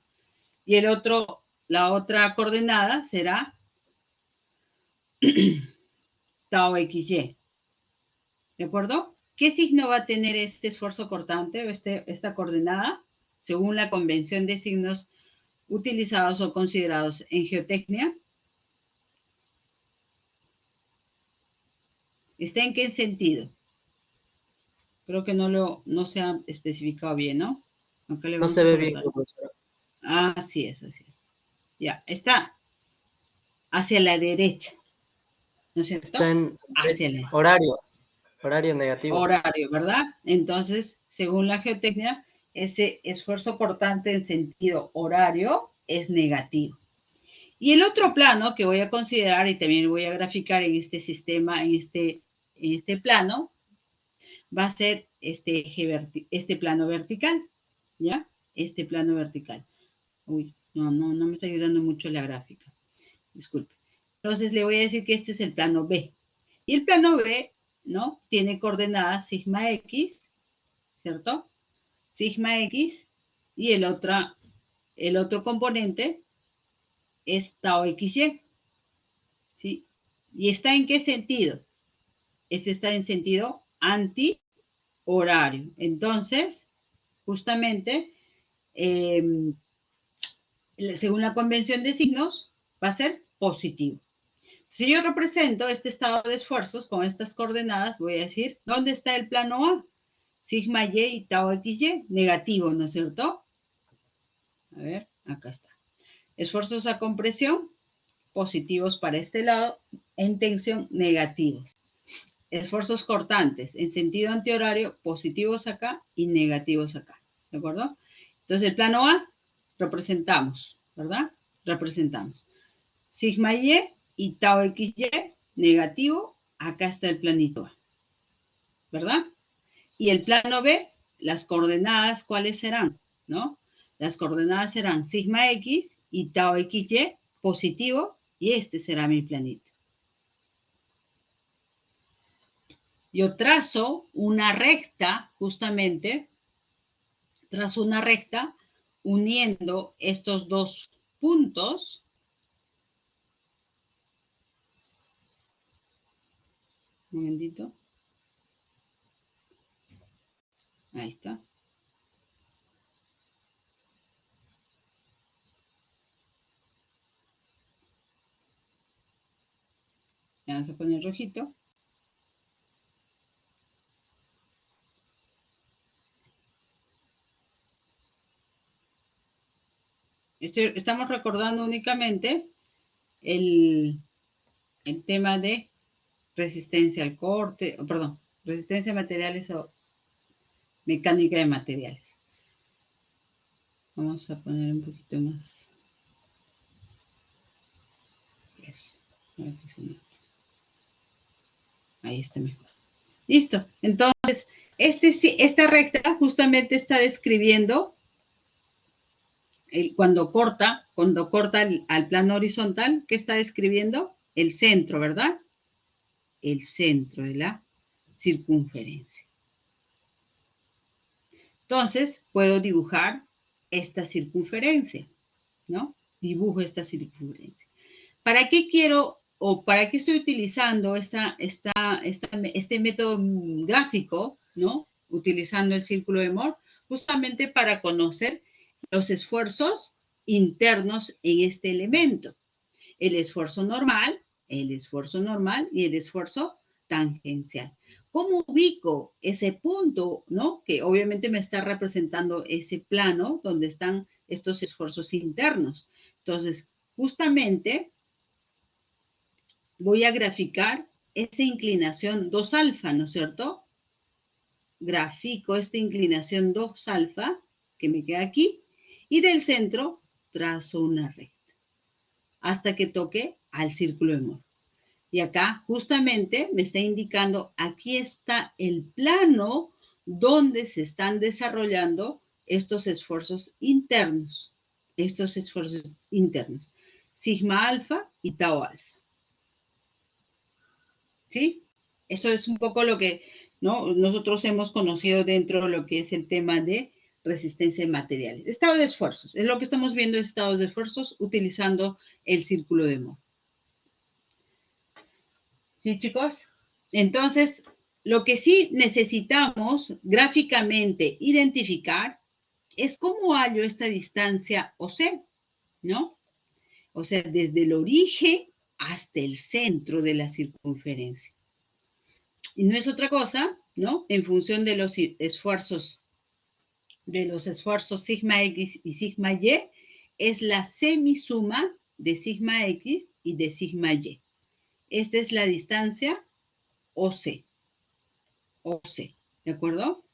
Y la otra coordenada será tau xy. ¿De acuerdo? ¿Qué signo va a tener este esfuerzo cortante o esta coordenada? Según la convención de signos utilizados o considerados en geotecnia. ¿Está en qué sentido? Creo que no se ha especificado bien, ¿no? Acá le No vamos se a ve bien, colocar. profesora. Así es, así es. Ya, está hacia la derecha, ¿no es Está cierto? en Hacia el horario negativo. horario, ¿verdad? Entonces, según la geotecnia, ese esfuerzo cortante en sentido horario es negativo. Y el otro plano que voy a considerar y también voy a graficar en este sistema, en este plano, va a ser este plano vertical, ¿ya? Este plano vertical. Uy, no me está ayudando mucho la gráfica. Disculpe. Entonces le voy a decir que este es el plano B. Y el plano B, ¿no? Tiene coordenadas sigma X, ¿cierto? Sigma X y el otro componente es tau XY, ¿sí? ¿Y está en qué sentido? Este está en sentido anti-horario. Entonces, justamente, según la convención de signos, va a ser positivo. Si yo represento este estado de esfuerzos con estas coordenadas, voy a decir, ¿dónde está el plano A? Sigma Y y tau XY, negativo, ¿no es cierto? A ver, acá está. Esfuerzos a compresión, positivos para este lado, en tensión, negativos. Esfuerzos cortantes, en sentido antihorario, positivos acá y negativos acá, ¿de acuerdo? Entonces, el plano A, representamos, ¿verdad? Representamos. Sigma y tau XY, negativo, acá está el planito A, ¿verdad? Y el plano B, las coordenadas, ¿cuáles serán? ¿No? Las coordenadas serán sigma X y tau XY, positivo, y este será mi planito. Yo trazo una recta, justamente, trazo una recta uniendo estos dos puntos. Un momentito. Ahí está. Vamos a poner rojito. Estamos recordando únicamente el tema de resistencia al corte, perdón, resistencia a materiales o mecánica de materiales. Vamos a poner un poquito más. Eso. Ahí está mejor. Listo. Entonces, esta recta justamente está describiendo cuando corta al plano horizontal, ¿qué está describiendo? El centro, ¿verdad? El centro de la circunferencia. Entonces, puedo dibujar esta circunferencia, ¿no? Dibujo esta circunferencia. ¿Para qué quiero o para qué estoy utilizando este método gráfico, ¿no? Utilizando el círculo de Moore, justamente para conocer los esfuerzos internos en este elemento. El esfuerzo normal y el esfuerzo tangencial. ¿Cómo ubico ese punto, no? Que obviamente me está representando ese plano donde están estos esfuerzos internos. Entonces, justamente voy a graficar esa inclinación 2 alfa, ¿no es cierto? Grafico esta inclinación 2 alfa, que me queda aquí, y del centro trazo una recta, hasta que toque al círculo de Moore. Y acá justamente me está indicando, aquí está el plano donde se están desarrollando estos esfuerzos internos. Sigma alfa y tau alfa. ¿Sí? Eso es un poco lo que, ¿no?, nosotros hemos conocido dentro de lo que es el tema de resistencia de materiales. Estado de esfuerzos. Es lo que estamos viendo, estados de esfuerzos utilizando el círculo de Moore. ¿Sí, chicos? Entonces, lo que sí necesitamos gráficamente identificar es cómo hallo esta distancia OC, ¿no? O sea, desde el origen hasta el centro de la circunferencia. Y no es otra cosa, ¿no? En función de los esfuerzos sigma X y sigma Y, es la semisuma de sigma X y de sigma Y. Esta es la distancia OC. OC, ¿de acuerdo?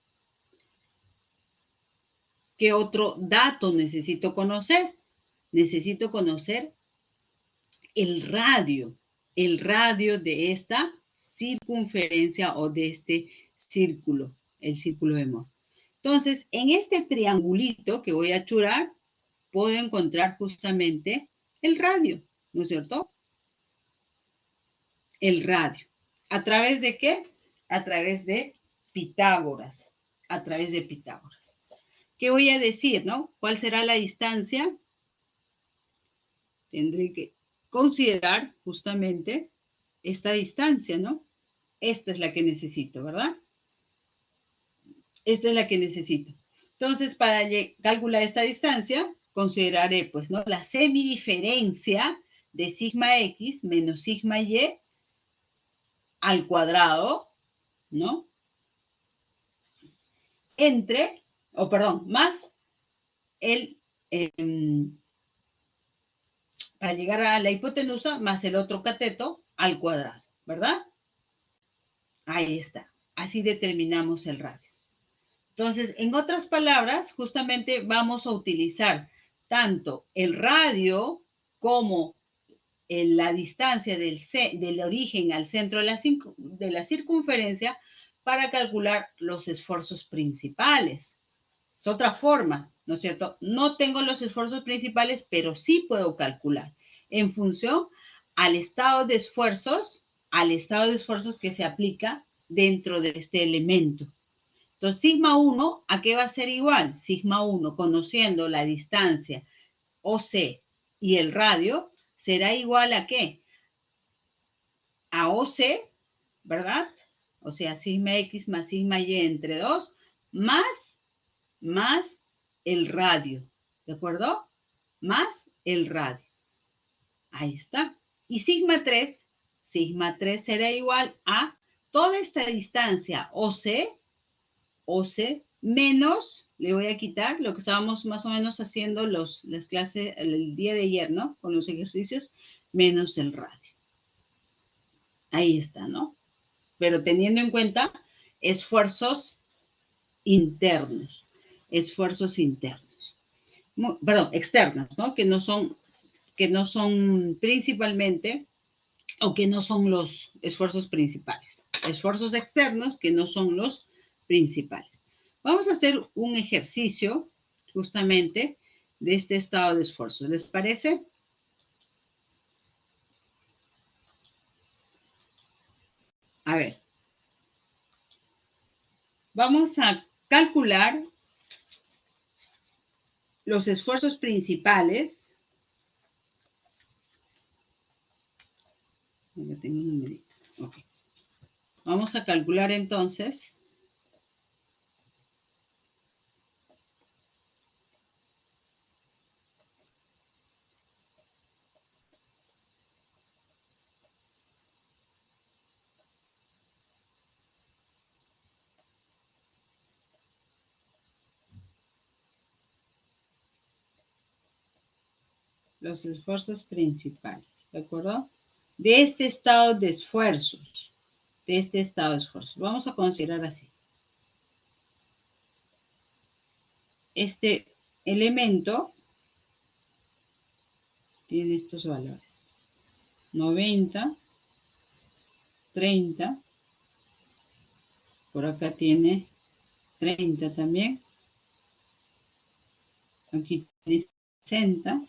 ¿Qué otro dato necesito conocer? Necesito conocer el radio de esta circunferencia o de este círculo, el círculo de Moore. Entonces, en este triangulito que voy a churar, puedo encontrar justamente el radio, ¿no es cierto? El radio. ¿A través de qué? A través de Pitágoras. A través de Pitágoras. ¿Qué voy a decir, no? ¿Cuál será la distancia? Tendré que considerar justamente esta distancia, ¿no? Esta es la que necesito, ¿verdad? Esta es la que necesito. Entonces, para calcular esta distancia, consideraré, pues, ¿no?, la semidiferencia de sigma X menos sigma Y al cuadrado, ¿no? Entre, o perdón, más el, para llegar a la hipotenusa, más el otro cateto al cuadrado, ¿verdad? Ahí está. Así determinamos el radio. Entonces, en otras palabras, justamente vamos a utilizar tanto el radio como la distancia del origen al centro de la circunferencia para calcular los esfuerzos principales. Es otra forma, ¿no es cierto? No tengo los esfuerzos principales, pero sí puedo calcular en función al estado de esfuerzos que se aplica dentro de este elemento. Entonces, sigma 1, ¿a qué va a ser igual? Sigma 1, conociendo la distancia OC y el radio, será igual ¿a qué? A OC, ¿verdad? O sea, sigma X más sigma Y entre 2, más el radio, ¿de acuerdo? Más el radio. Ahí está. Y sigma 3 será igual a toda esta distancia OC menos, le voy a quitar lo que estábamos más o menos haciendo las clases el día de ayer, ¿no? Con los ejercicios, menos el radio. Ahí está, ¿no? Pero teniendo en cuenta esfuerzos internos. Perdón, externos, ¿no? Que no son principalmente, o que no son los esfuerzos principales. Esfuerzos externos que no son los principales. Vamos a hacer un ejercicio justamente de este estado de esfuerzo. ¿Les parece? A ver. Vamos a calcular los esfuerzos principales. Tengo un numerito. Okay. Vamos a calcular entonces los esfuerzos principales, ¿de acuerdo? De este estado de esfuerzos, vamos a considerar así. Este elemento tiene estos valores. 90, 30, por acá tiene 30 también. Aquí tiene 60,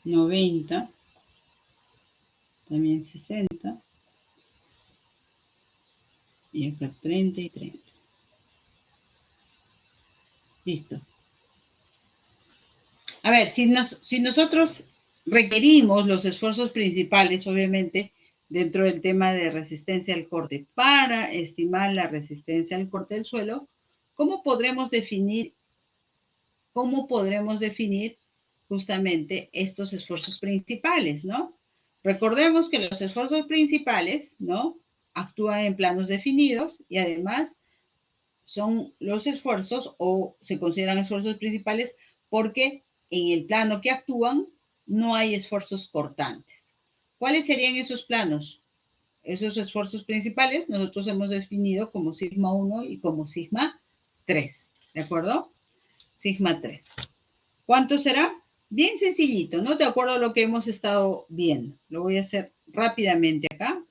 90, también 60, y acá 30 y 30. Listo. A ver, si nosotros requerimos los esfuerzos principales, obviamente, dentro del tema de resistencia al corte, para estimar la resistencia al corte del suelo, ¿cómo podremos definir justamente estos esfuerzos principales, ¿no? Recordemos que los esfuerzos principales, ¿no? Actúan en planos definidos y además son los esfuerzos o se consideran esfuerzos principales porque en el plano que actúan no hay esfuerzos cortantes. ¿Cuáles serían esos planos? Esos esfuerzos principales nosotros hemos definido como sigma 1 y como sigma 3, ¿de acuerdo? Sigma 3. ¿Cuánto será? Bien sencillito, ¿no? De acuerdo a lo que hemos estado viendo. Lo voy a hacer rápidamente acá.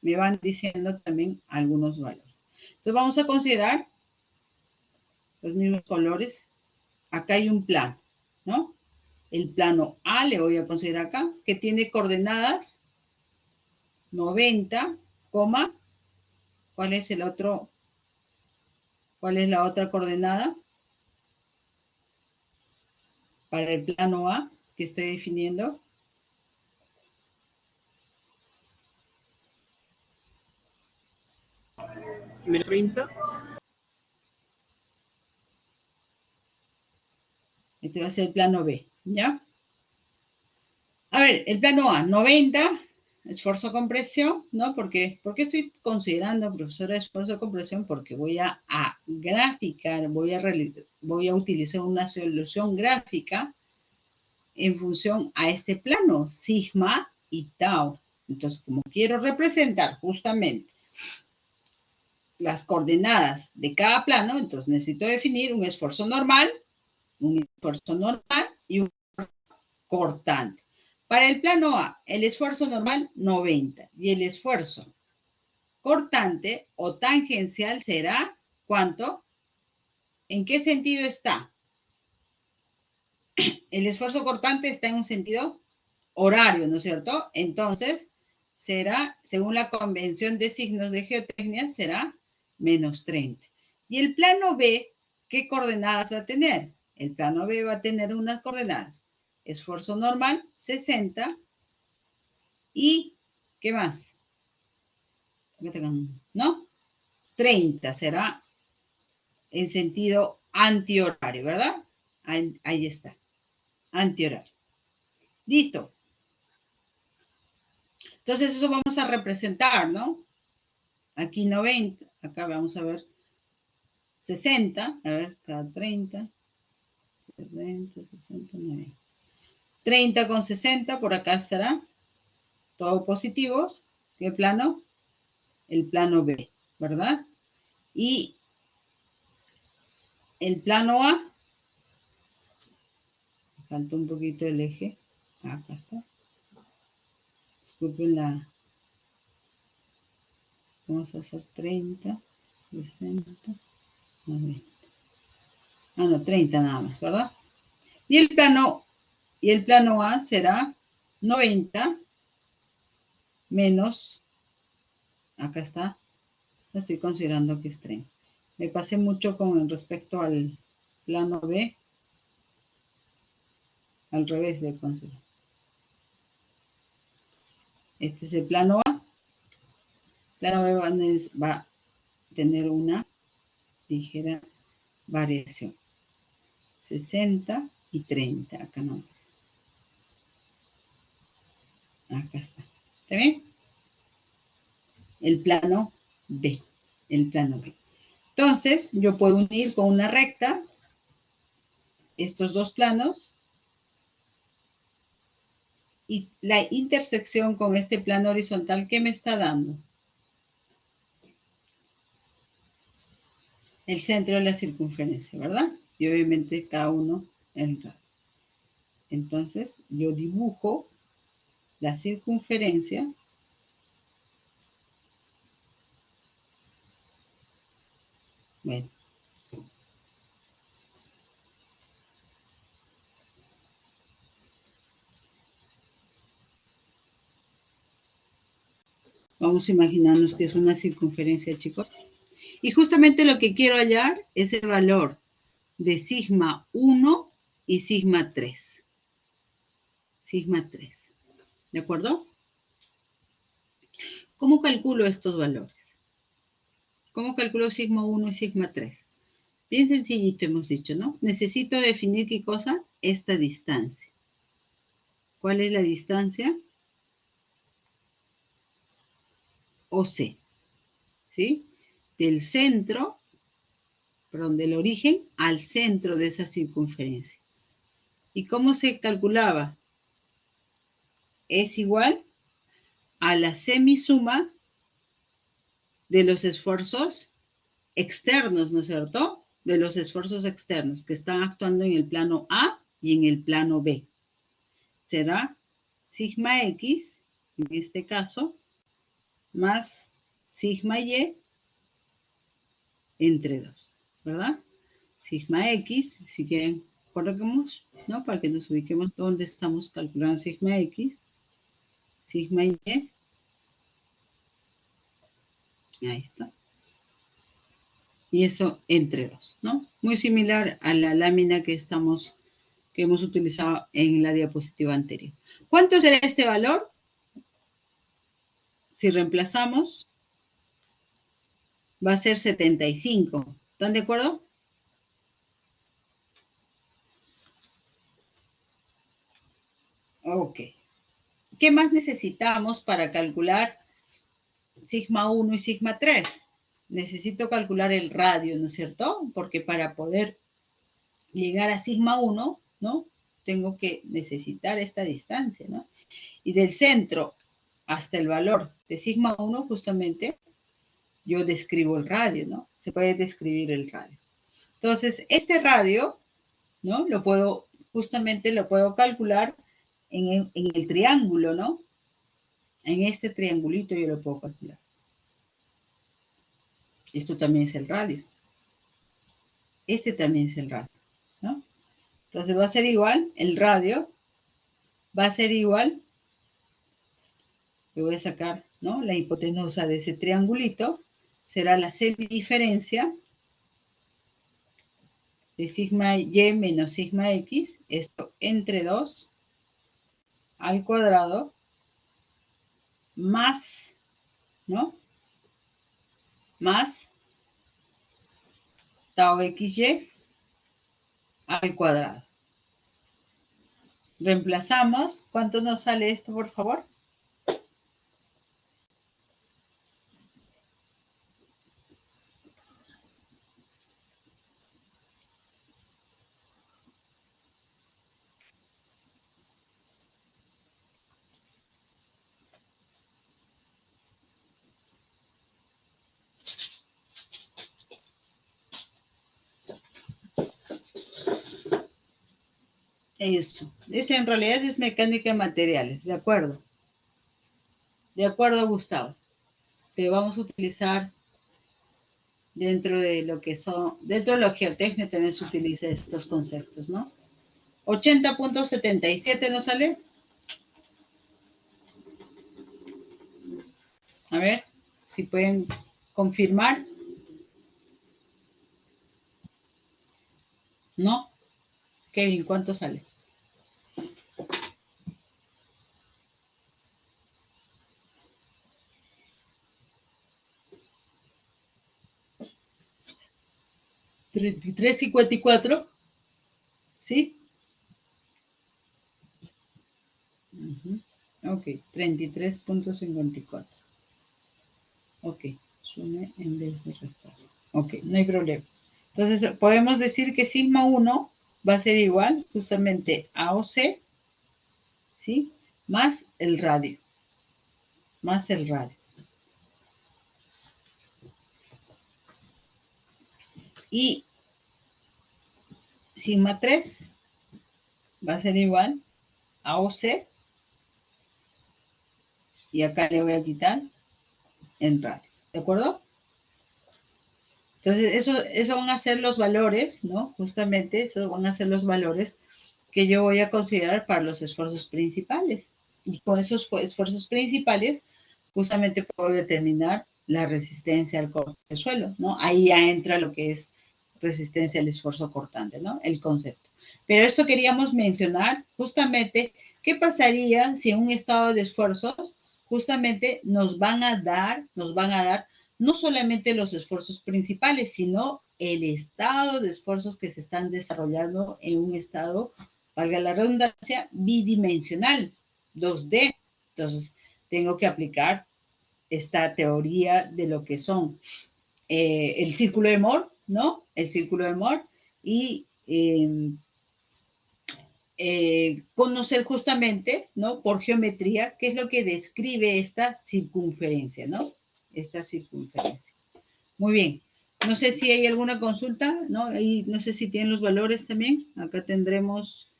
Me van diciendo también algunos valores. Entonces vamos a considerar los mismos colores. Acá hay un plano, ¿no? El plano A le voy a considerar acá, que tiene coordenadas 90, ¿cuál es el otro? ¿Cuál es la otra coordenada? Para el plano A que estoy definiendo. Menos 30. Este va a ser el plano B, ¿ya? A ver, el plano A, 90, esfuerzo-compresión, ¿no? ¿Por qué estoy considerando, profesora, esfuerzo-compresión? Porque voy a graficar, voy a utilizar una solución gráfica en función a este plano, sigma y tau. Entonces, como quiero representar justamente las coordenadas de cada plano, entonces necesito definir un esfuerzo normal y un cortante. Para el plano A, el esfuerzo normal 90 y el esfuerzo cortante o tangencial será ¿cuánto? ¿En qué sentido está? El esfuerzo cortante está en un sentido horario, ¿no es cierto? Entonces, será, según la convención de signos de geotecnia, será menos 30. Y el plano B, ¿qué coordenadas va a tener? El plano B va a tener unas coordenadas. Esfuerzo normal, 60. ¿Y qué más? ¿No? 30 será en sentido antihorario, ¿verdad? Ahí está, antihorario. Listo. Entonces eso vamos a representar, ¿no? Aquí 90, acá vamos a ver 60, a ver, cada 30, 70, 60, 90. 30 con 60, por acá estará, todo positivos. ¿Qué plano? El plano B, ¿verdad? Y el plano A, falta un poquito el eje, acá está. Disculpen la... Vamos a hacer 30, 60, 90. Ah, no, 30 nada más, ¿verdad? Y el plano A será 90 menos, acá está, lo estoy considerando que es 30. Me pasé mucho con respecto al plano B, al revés de considerar. Este es el plano A. Plano B va a tener una ligera variación. 60 y 30, acá no más. Acá está. ¿Está bien? El plano B. Entonces, yo puedo unir con una recta estos dos planos Y la intersección con este plano horizontal, ¿qué me está dando? El centro de la circunferencia, ¿verdad? Y obviamente cada uno el radio. Entonces, yo dibujo la circunferencia. Bueno. Vamos a imaginarnos que es una circunferencia, chicos. Y justamente lo que quiero hallar es el valor de sigma 1 y sigma 3. Sigma 3. ¿De acuerdo? ¿Cómo calculo estos valores? ¿Cómo calculo sigma 1 y sigma 3? Bien sencillito hemos dicho, ¿no? Necesito definir qué cosa, esta distancia. ¿Cuál es la distancia? OC, ¿sí? Del centro, perdón, del origen al centro de esa circunferencia. ¿Y cómo se calculaba? Es igual a la semisuma de los esfuerzos externos, ¿no es cierto? De los esfuerzos externos que están actuando en el plano A y en el plano B. Será sigma X, en este caso, más sigma Y entre 2, ¿verdad? Sigma X, si quieren, coloquemos, ¿no? Para que nos ubiquemos dónde estamos calculando sigma X, sigma Y, ahí está. Y eso entre 2, ¿no? Muy similar a la lámina que hemos utilizado en la diapositiva anterior. ¿Cuánto será este valor? Si reemplazamos, va a ser 75. ¿Están de acuerdo? Ok. ¿Qué más necesitamos para calcular sigma 1 y sigma 3? Necesito calcular el radio, ¿no es cierto? Porque para poder llegar a sigma 1, ¿no? Tengo que necesitar esta distancia, ¿no? Y del centro hasta el valor de sigma 1, justamente, yo describo el radio, ¿no? Se puede describir el radio. Entonces, este radio, ¿no? Justamente lo puedo calcular en el triángulo, ¿no? En este triangulito yo lo puedo calcular. Esto también es el radio. Este también es el radio, ¿no? Entonces va a ser igual, el radio va a ser igual, yo voy a sacar, ¿no? La hipotenusa de ese triangulito, será la semidiferencia de sigma y menos sigma x, esto entre 2 al cuadrado, más, ¿no? Más tau xy al cuadrado. Reemplazamos. ¿Cuánto nos sale esto, por favor? Eso. Ese en realidad es mecánica de materiales. De acuerdo. De acuerdo, Gustavo. Pero vamos a utilizar dentro de lo que son, dentro de la geotecnia también se utiliza estos conceptos, ¿no? 80.77 ¿no sale? A ver, si pueden confirmar. ¿No? Kevin, ¿cuánto sale? ¿33.54? ¿Sí? Ok, 33.54. Ok, sume en vez de restar. Ok, no hay problema. Entonces, podemos decir que sigma 1 va a ser igual justamente a OC, ¿sí? más el radio. Más el radio. Y sigma 3 va a ser igual a OC. Y acá le voy a quitar en radio. ¿De acuerdo? Entonces, eso van a ser los valores, ¿no? Justamente, esos van a ser los valores que yo voy a considerar para los esfuerzos principales. Y con esos esfuerzos principales, justamente puedo determinar la resistencia al corte del suelo, ¿no? Ahí ya entra lo que es resistencia al esfuerzo cortante, ¿no? El concepto. Pero esto queríamos mencionar justamente qué pasaría si en un estado de esfuerzos justamente nos van a dar no solamente los esfuerzos principales, sino el estado de esfuerzos que se están desarrollando en un estado, valga la redundancia, bidimensional, 2D. Entonces, tengo que aplicar esta teoría de lo que son el círculo de Moore, ¿no? El círculo de Moore y conocer justamente, ¿no? Por geometría, qué es lo que describe esta circunferencia, ¿no? Esta circunferencia. Muy bien. No sé si hay alguna consulta, ¿no? Ahí no sé si tienen los valores también. Acá tendremos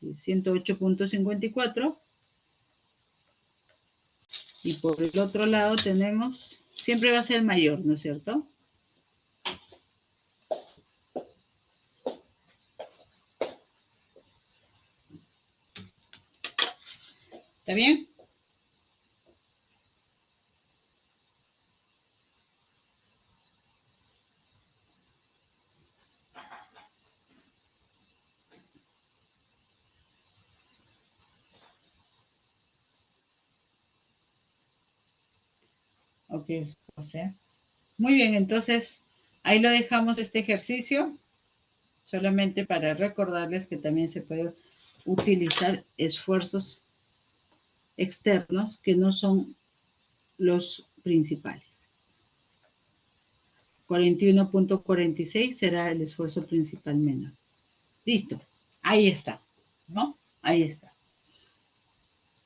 108.54. Y por el otro lado tenemos, siempre va a ser mayor, ¿no es cierto? ¿Está bien? Ok, José. Muy bien, entonces ahí lo dejamos este ejercicio, solamente para recordarles que también se puede utilizar esfuerzos externos que no son los principales. 41.46 será el esfuerzo principal menor. Listo, ahí está, ¿no? Ahí está.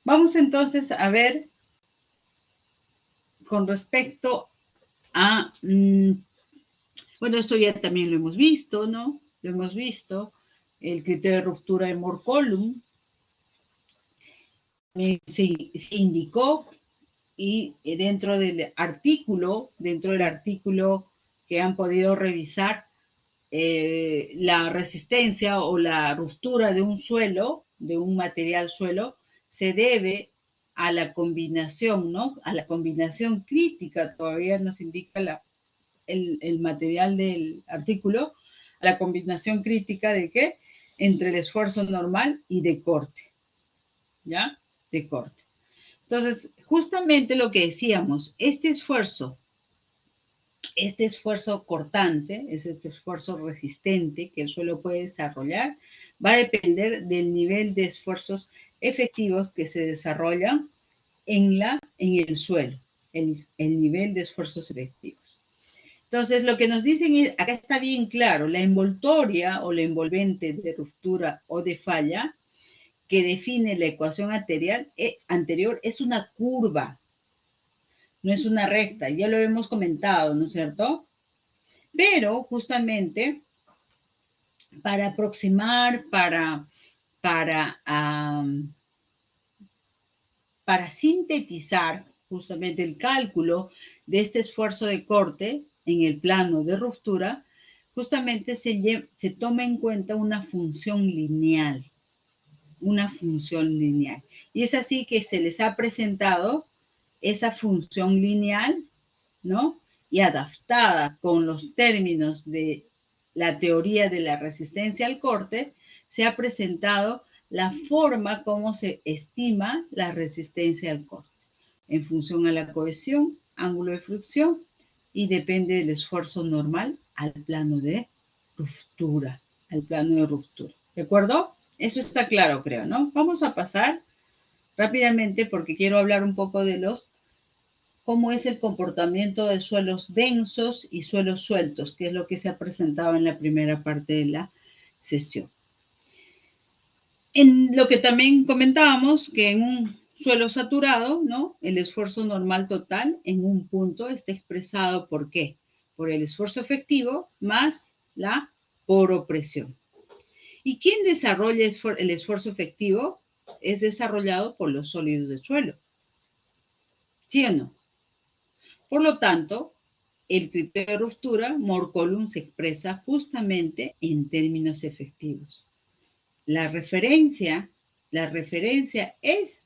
Vamos entonces a ver con respecto a, bueno, esto ya también lo hemos visto, ¿no? Lo hemos visto, el criterio de ruptura de Moore-Coulomb se indicó y dentro del artículo que han podido revisar, la resistencia o la ruptura de un suelo, de un material suelo, se debe a la combinación, ¿no? A la combinación crítica, todavía nos indica el material del artículo, a la combinación crítica de qué? Entre el esfuerzo normal y de corte, ¿ya? De corte. Entonces, justamente lo que decíamos, este esfuerzo cortante, es este esfuerzo resistente que el suelo puede desarrollar, va a depender del nivel de esfuerzos efectivos que se desarrollan en el suelo, el nivel de esfuerzos efectivos. Entonces, lo que nos dicen es, acá está bien claro, la envoltoria o la envolvente de ruptura o de falla que define la ecuación anterior es una curva, no es una recta, ya lo hemos comentado, ¿no es cierto? Pero justamente para aproximar, para sintetizar justamente el cálculo de este esfuerzo de corte en el plano de ruptura, justamente se toma en cuenta una función lineal, Y es así que se les ha presentado esa función lineal, ¿no? Y adaptada con los términos de la teoría de la resistencia al corte, se ha presentado la forma como se estima la resistencia al corte, en función a la cohesión, ángulo de fricción, y depende del esfuerzo normal al plano de ruptura, ¿De acuerdo? Eso está claro, creo, ¿no? Vamos a pasar rápidamente porque quiero hablar un poco de cómo es el comportamiento de suelos densos y suelos sueltos, que es lo que se ha presentado en la primera parte de la sesión. En lo que también comentábamos, que en un suelo saturado, ¿no? El esfuerzo normal total en un punto está expresado ¿por qué? Por el esfuerzo efectivo más la poropresión. ¿Y quién desarrolla el esfuerzo efectivo? Es desarrollado por los sólidos del suelo. ¿Sí o no? Por lo tanto, el criterio de ruptura Mohr-Coulomb se expresa justamente en términos efectivos. La referencia es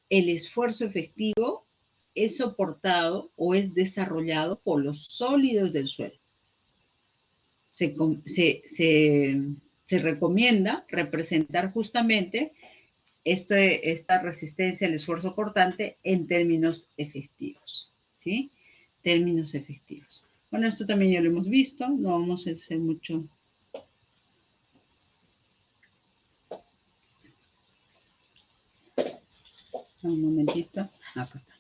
el esfuerzo efectivo es soportado o es desarrollado por los sólidos del suelo. Se recomienda representar justamente esta resistencia al esfuerzo cortante en términos efectivos, ¿sí? Términos efectivos. Bueno, esto también ya lo hemos visto, no vamos a hacer mucho. Un momentito, acá está.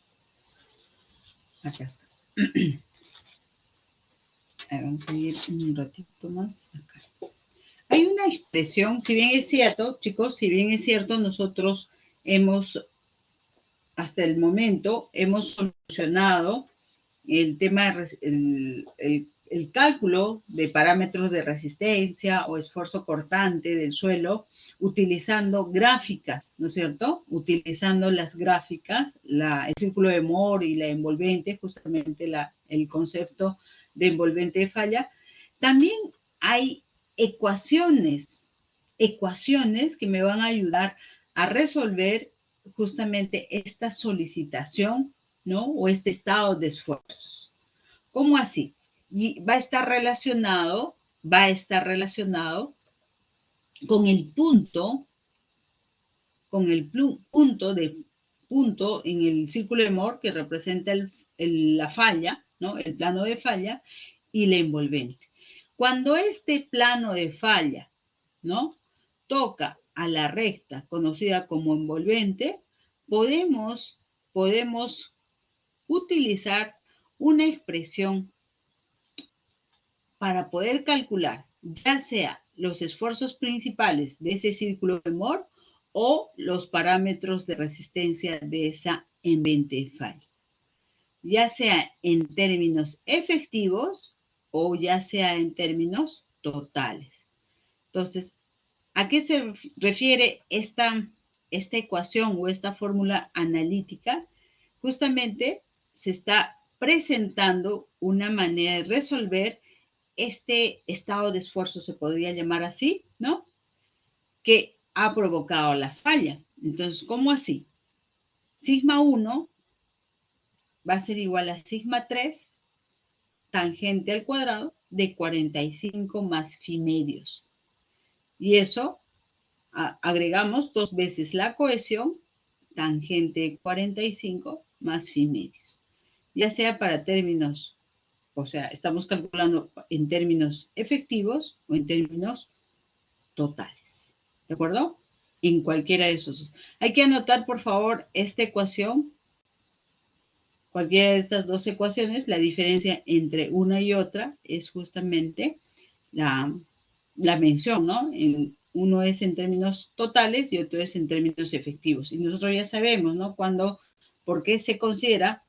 Acá está. Vamos a ir un ratito más acá. Hay una expresión, si bien es cierto, chicos, si bien es cierto, nosotros hasta el momento, hemos solucionado el tema, el cálculo de parámetros de resistencia o esfuerzo cortante del suelo utilizando gráficas, ¿no es cierto? Utilizando las gráficas, el círculo de Mohr y la envolvente, justamente el concepto de envolvente de falla. También hay ecuaciones que me van a ayudar a resolver justamente esta solicitación, ¿no? O este estado de esfuerzos. ¿Cómo así? Y va a estar relacionado con el punto, punto en el círculo de Mohr que representa la falla, ¿no? El plano de falla y la envolvente. Cuando este plano de falla, ¿no? Toca a la recta conocida como envolvente, podemos utilizar una expresión para poder calcular ya sea los esfuerzos principales de ese círculo de Mohr o los parámetros de resistencia de esa envolvente falla, ya sea en términos efectivos o ya sea en términos totales. Entonces, ¿a qué se refiere esta ecuación o esta fórmula analítica? Justamente se está presentando una manera de resolver este estado de esfuerzo, se podría llamar así, ¿no? Que ha provocado la falla. Entonces, ¿cómo así? Sigma 1 va a ser igual a sigma 3 tangente al cuadrado de 45 más phi medios. Y eso agregamos 2 veces la cohesión, tangente 45 más phi medios. Ya sea para términos, o sea, estamos calculando en términos efectivos o en términos totales. ¿De acuerdo? En cualquiera de esos. Hay que anotar, por favor, esta ecuación, cualquiera de estas dos ecuaciones, la diferencia entre una y otra es justamente la mención, ¿no? Uno es en términos totales y otro es en términos efectivos. Y nosotros ya sabemos, ¿no? ¿Por qué se considera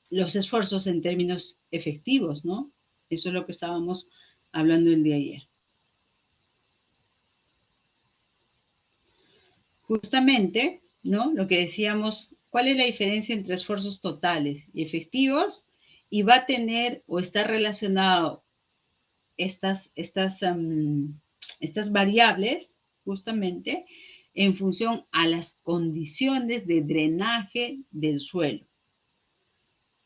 los esfuerzos en términos efectivos, ¿no? Eso es lo que estábamos hablando el día de ayer. Justamente, ¿no? Lo que decíamos, ¿cuál es la diferencia entre esfuerzos totales y efectivos? Y va a tener o está relacionado estas variables justamente en función a las condiciones de drenaje del suelo.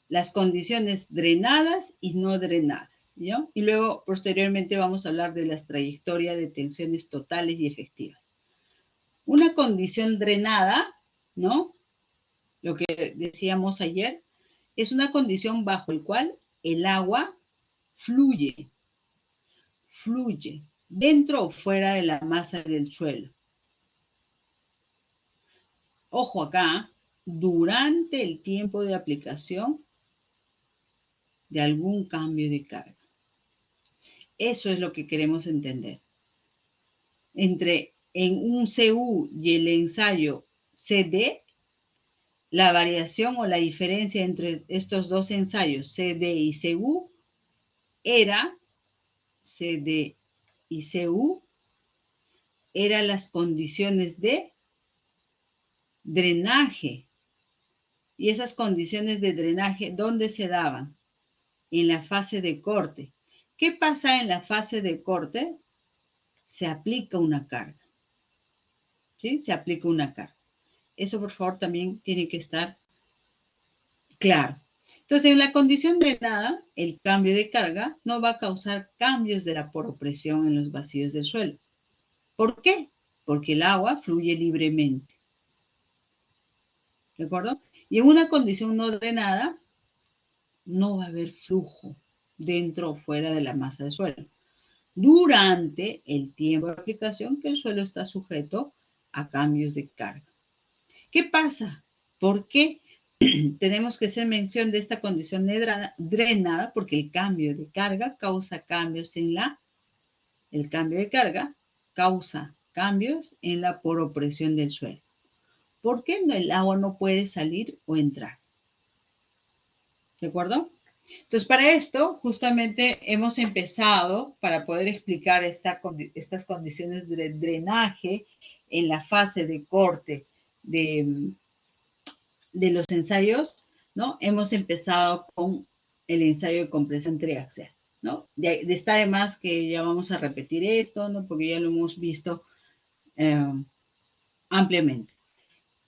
Las condiciones drenadas y no drenadas, ¿no? Y luego, posteriormente, vamos a hablar de las trayectorias de tensiones totales y efectivas. Una condición drenada, ¿no? Lo que decíamos ayer, es una condición bajo el cual el agua fluye dentro o fuera de la masa del suelo. Ojo acá, durante el tiempo de aplicación de algún cambio de carga. Eso es lo que queremos entender. Entre en un CU y el ensayo CD, la variación o la diferencia entre estos dos ensayos, CD y CU, era CD y CU, eran las condiciones de drenaje. Y esas condiciones de drenaje, ¿dónde se daban? En la fase de corte. ¿Qué pasa en la fase de corte? Se aplica una carga. ¿Sí? Se aplica una carga. Eso, por favor, también tiene que estar claro. Entonces, en la condición drenada, el cambio de carga no va a causar cambios de la poropresión en los vacíos del suelo. ¿Por qué? Porque el agua fluye libremente. ¿De acuerdo? Y en una condición no drenada, no va a haber flujo dentro o fuera de la masa del suelo durante el tiempo de aplicación que el suelo está sujeto a cambios de carga. ¿Qué pasa? ¿Por qué tenemos que hacer mención de esta condición drenada? Porque el cambio de carga causa cambios en el cambio de carga causa cambios en la poropresión del suelo. ¿Por qué el agua no puede salir o entrar? ¿De acuerdo? Entonces, para esto, justamente hemos empezado, para poder explicar estas condiciones de drenaje en la fase de corte de los ensayos, ¿no? Hemos empezado con el ensayo de compresión triaxial, ¿no? Está de más que ya vamos a repetir esto, ¿no? Porque ya lo hemos visto ampliamente.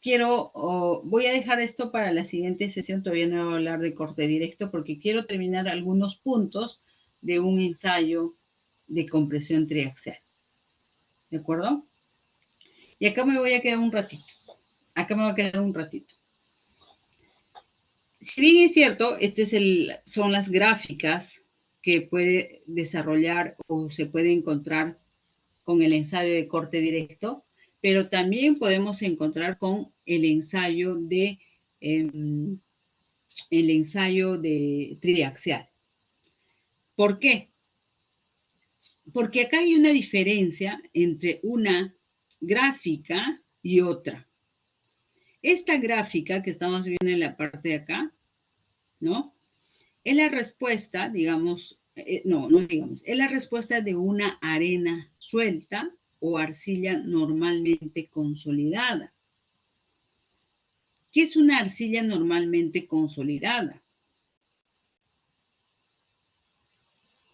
Voy a dejar esto para la siguiente sesión, todavía no voy a hablar de corte directo porque quiero terminar algunos puntos de un ensayo de compresión triaxial. ¿De acuerdo? Y acá me voy a quedar un ratito. Si bien es cierto, son las gráficas que puede desarrollar o se puede encontrar con el ensayo de corte directo, pero también podemos encontrar con el ensayo de triaxial. ¿Por qué? Porque acá hay una diferencia entre una gráfica y otra. Esta gráfica que estamos viendo en la parte de acá, ¿no? Es la respuesta, digamos, es la respuesta de una arena suelta o arcilla normalmente consolidada. ¿Qué es una arcilla normalmente consolidada?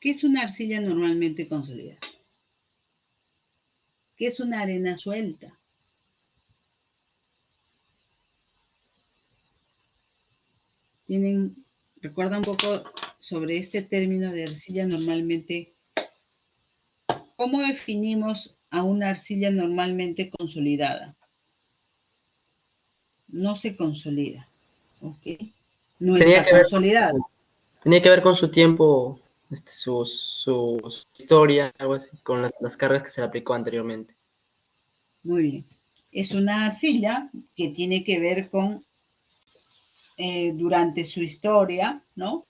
¿Qué es una arcilla normalmente consolidada? ¿Qué es una arena suelta? ¿Recuerdan un poco sobre este término de arcilla normalmente? ¿Cómo definimos a una arcilla normalmente consolidada? No se consolida, ¿ok? No está consolidada. Tenía que ver con su tiempo, su historia, algo así, con las cargas que se le aplicó anteriormente. Muy bien. Es una arcilla que tiene que ver con durante su historia, ¿no?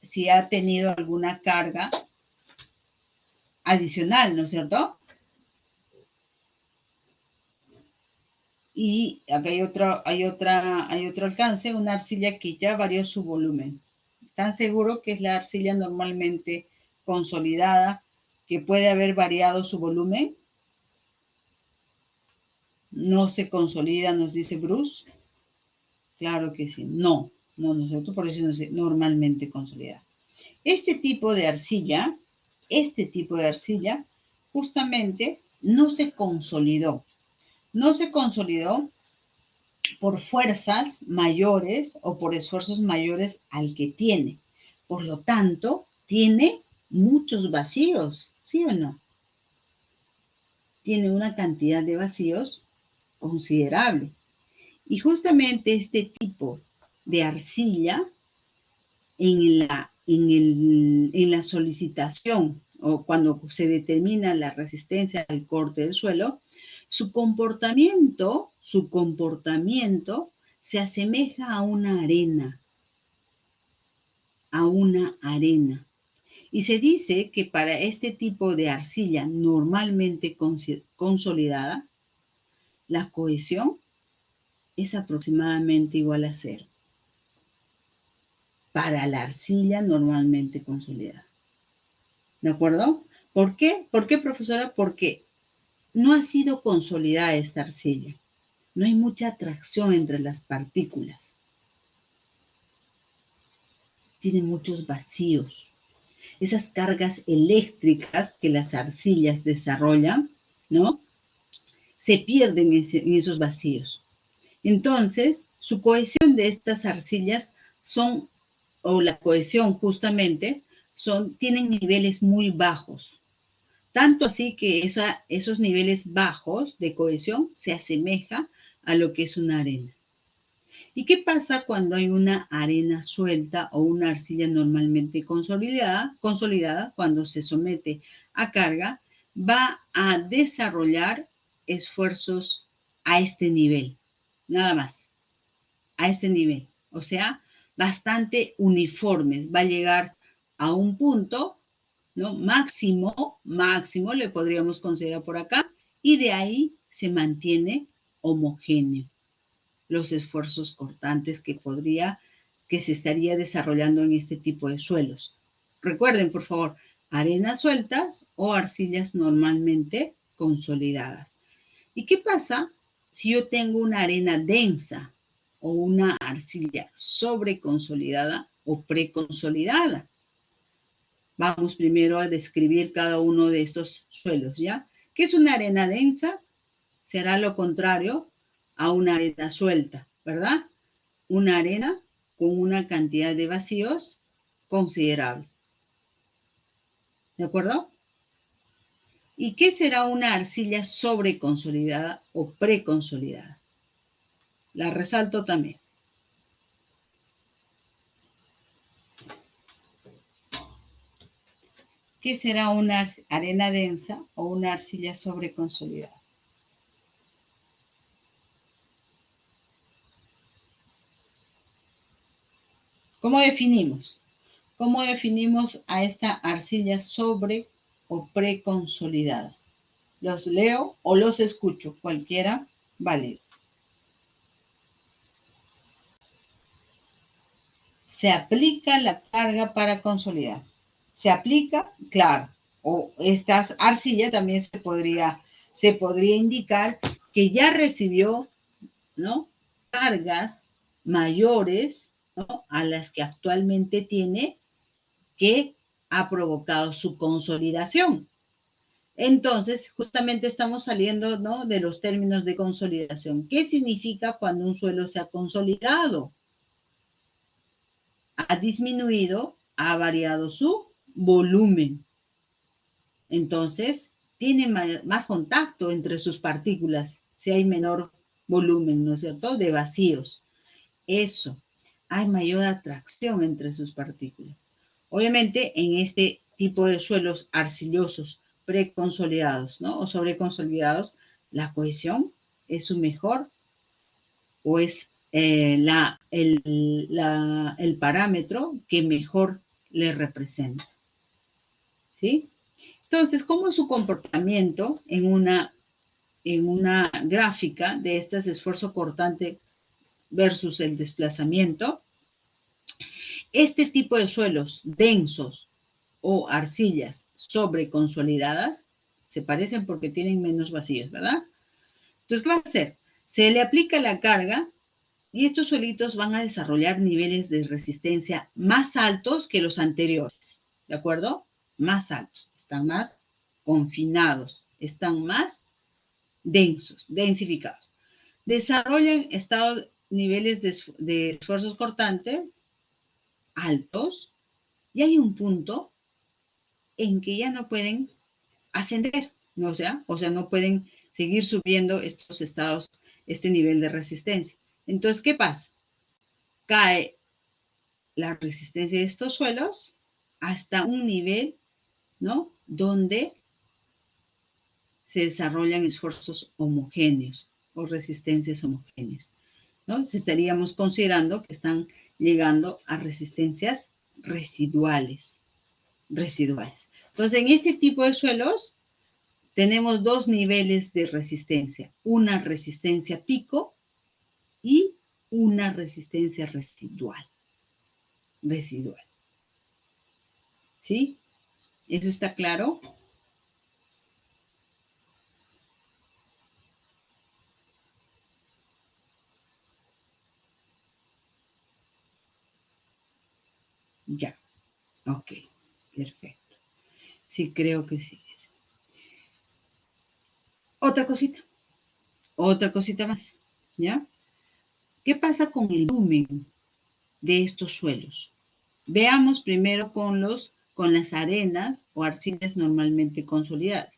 Si ha tenido alguna carga adicional, ¿no es cierto? Y acá hay otro alcance, una arcilla que ya varió su volumen. ¿Están seguros que es la arcilla normalmente consolidada que puede haber variado su volumen? No se consolida, nos dice Bruce. Claro que sí. No, nosotros por eso no sé, normalmente consolidada. Este tipo de arcilla, justamente no se consolidó. No se consolidó por fuerzas mayores o por esfuerzos mayores al que tiene. Por lo tanto, tiene muchos vacíos, ¿sí o no? Tiene una cantidad de vacíos considerable. Y justamente este tipo de arcilla en la solicitación o cuando se determina la resistencia al corte del suelo, su comportamiento se asemeja a una arena. Y se dice que para este tipo de arcilla normalmente consolidada, la cohesión es aproximadamente igual a 0. Para la arcilla normalmente consolidada. ¿De acuerdo? ¿Por qué? ¿Por qué, profesora? Porque no ha sido consolidada esta arcilla. No hay mucha atracción entre las partículas. Tiene muchos vacíos. Esas cargas eléctricas que las arcillas desarrollan, ¿no? Se pierden en esos vacíos. Entonces, su cohesión de estas arcillas son, o la cohesión justamente, tienen niveles muy bajos. Tanto así que esos niveles bajos de cohesión se asemeja a lo que es una arena. ¿Y qué pasa cuando hay una arena suelta o una arcilla normalmente consolidada? Cuando se somete a carga, va a desarrollar esfuerzos a este nivel, nada más, a este nivel. O sea, bastante uniformes. Va a llegar a un punto, ¿no? Máximo le podríamos considerar por acá, y de ahí se mantiene homogéneo los esfuerzos cortantes que se estaría desarrollando en este tipo de suelos. Recuerden, por favor, arenas sueltas o arcillas normalmente consolidadas. ¿Y qué pasa si yo tengo una arena densa o una arcilla sobreconsolidada o preconsolidada? Vamos primero a describir cada uno de estos suelos, ¿ya? ¿Qué es una arena densa? Será lo contrario a una arena suelta, ¿verdad? Una arena con una cantidad de vacíos considerable. ¿De acuerdo? ¿Y qué será una arcilla sobreconsolidada o preconsolidada? La resalto también. ¿Qué será una arena densa o una arcilla sobreconsolidada? ¿Cómo definimos? ¿Cómo definimos a esta arcilla sobre o preconsolidada? Los leo o los escucho, cualquiera válido. Se aplica la carga para consolidar. Se aplica, claro, o estas arcillas también se podría indicar que ya recibió, ¿no? Cargas mayores, ¿no? A las que actualmente tiene, que ha provocado su consolidación. Entonces, justamente estamos saliendo, ¿no? De los términos de consolidación. ¿Qué significa cuando un suelo se ha consolidado? Ha disminuido, ha variado su volumen. Entonces, tiene más contacto entre sus partículas si hay menor volumen, ¿no es cierto?, de vacíos. Eso, hay mayor atracción entre sus partículas. Obviamente, en este tipo de suelos arcillosos preconsolidados, ¿no?, o sobreconsolidados, la cohesión es su mejor, o es el parámetro que mejor le representa. ¿Sí? Entonces, ¿cómo es su comportamiento en una gráfica de este esfuerzo cortante versus el desplazamiento? Este tipo de suelos densos o arcillas sobreconsolidadas se parecen porque tienen menos vacíos, ¿verdad? Entonces, ¿qué va a hacer? Se le aplica la carga y estos suelitos van a desarrollar niveles de resistencia más altos que los anteriores, ¿de acuerdo? Más altos, están más confinados, están más densos, densificados. Desarrollan niveles de esfuerzos cortantes altos y hay un punto en que ya no pueden ascender, ¿no? O sea, no pueden seguir subiendo estos estados, este nivel de resistencia. Entonces, ¿qué pasa? Cae la resistencia de estos suelos hasta un nivel, ¿no?, donde se desarrollan esfuerzos homogéneos o resistencias homogéneas, ¿no? Se estaríamos considerando que están llegando a resistencias residuales, residuales. Entonces, en este tipo de suelos tenemos dos niveles de resistencia. Una resistencia pico y una resistencia residual. ¿Sí? ¿Eso está claro? Ya. Ok. Perfecto. Sí, creo que sí. Otra cosita más. ¿Ya? ¿Qué pasa con el volumen de estos suelos? Veamos primero con las arenas o arcillas normalmente consolidadas.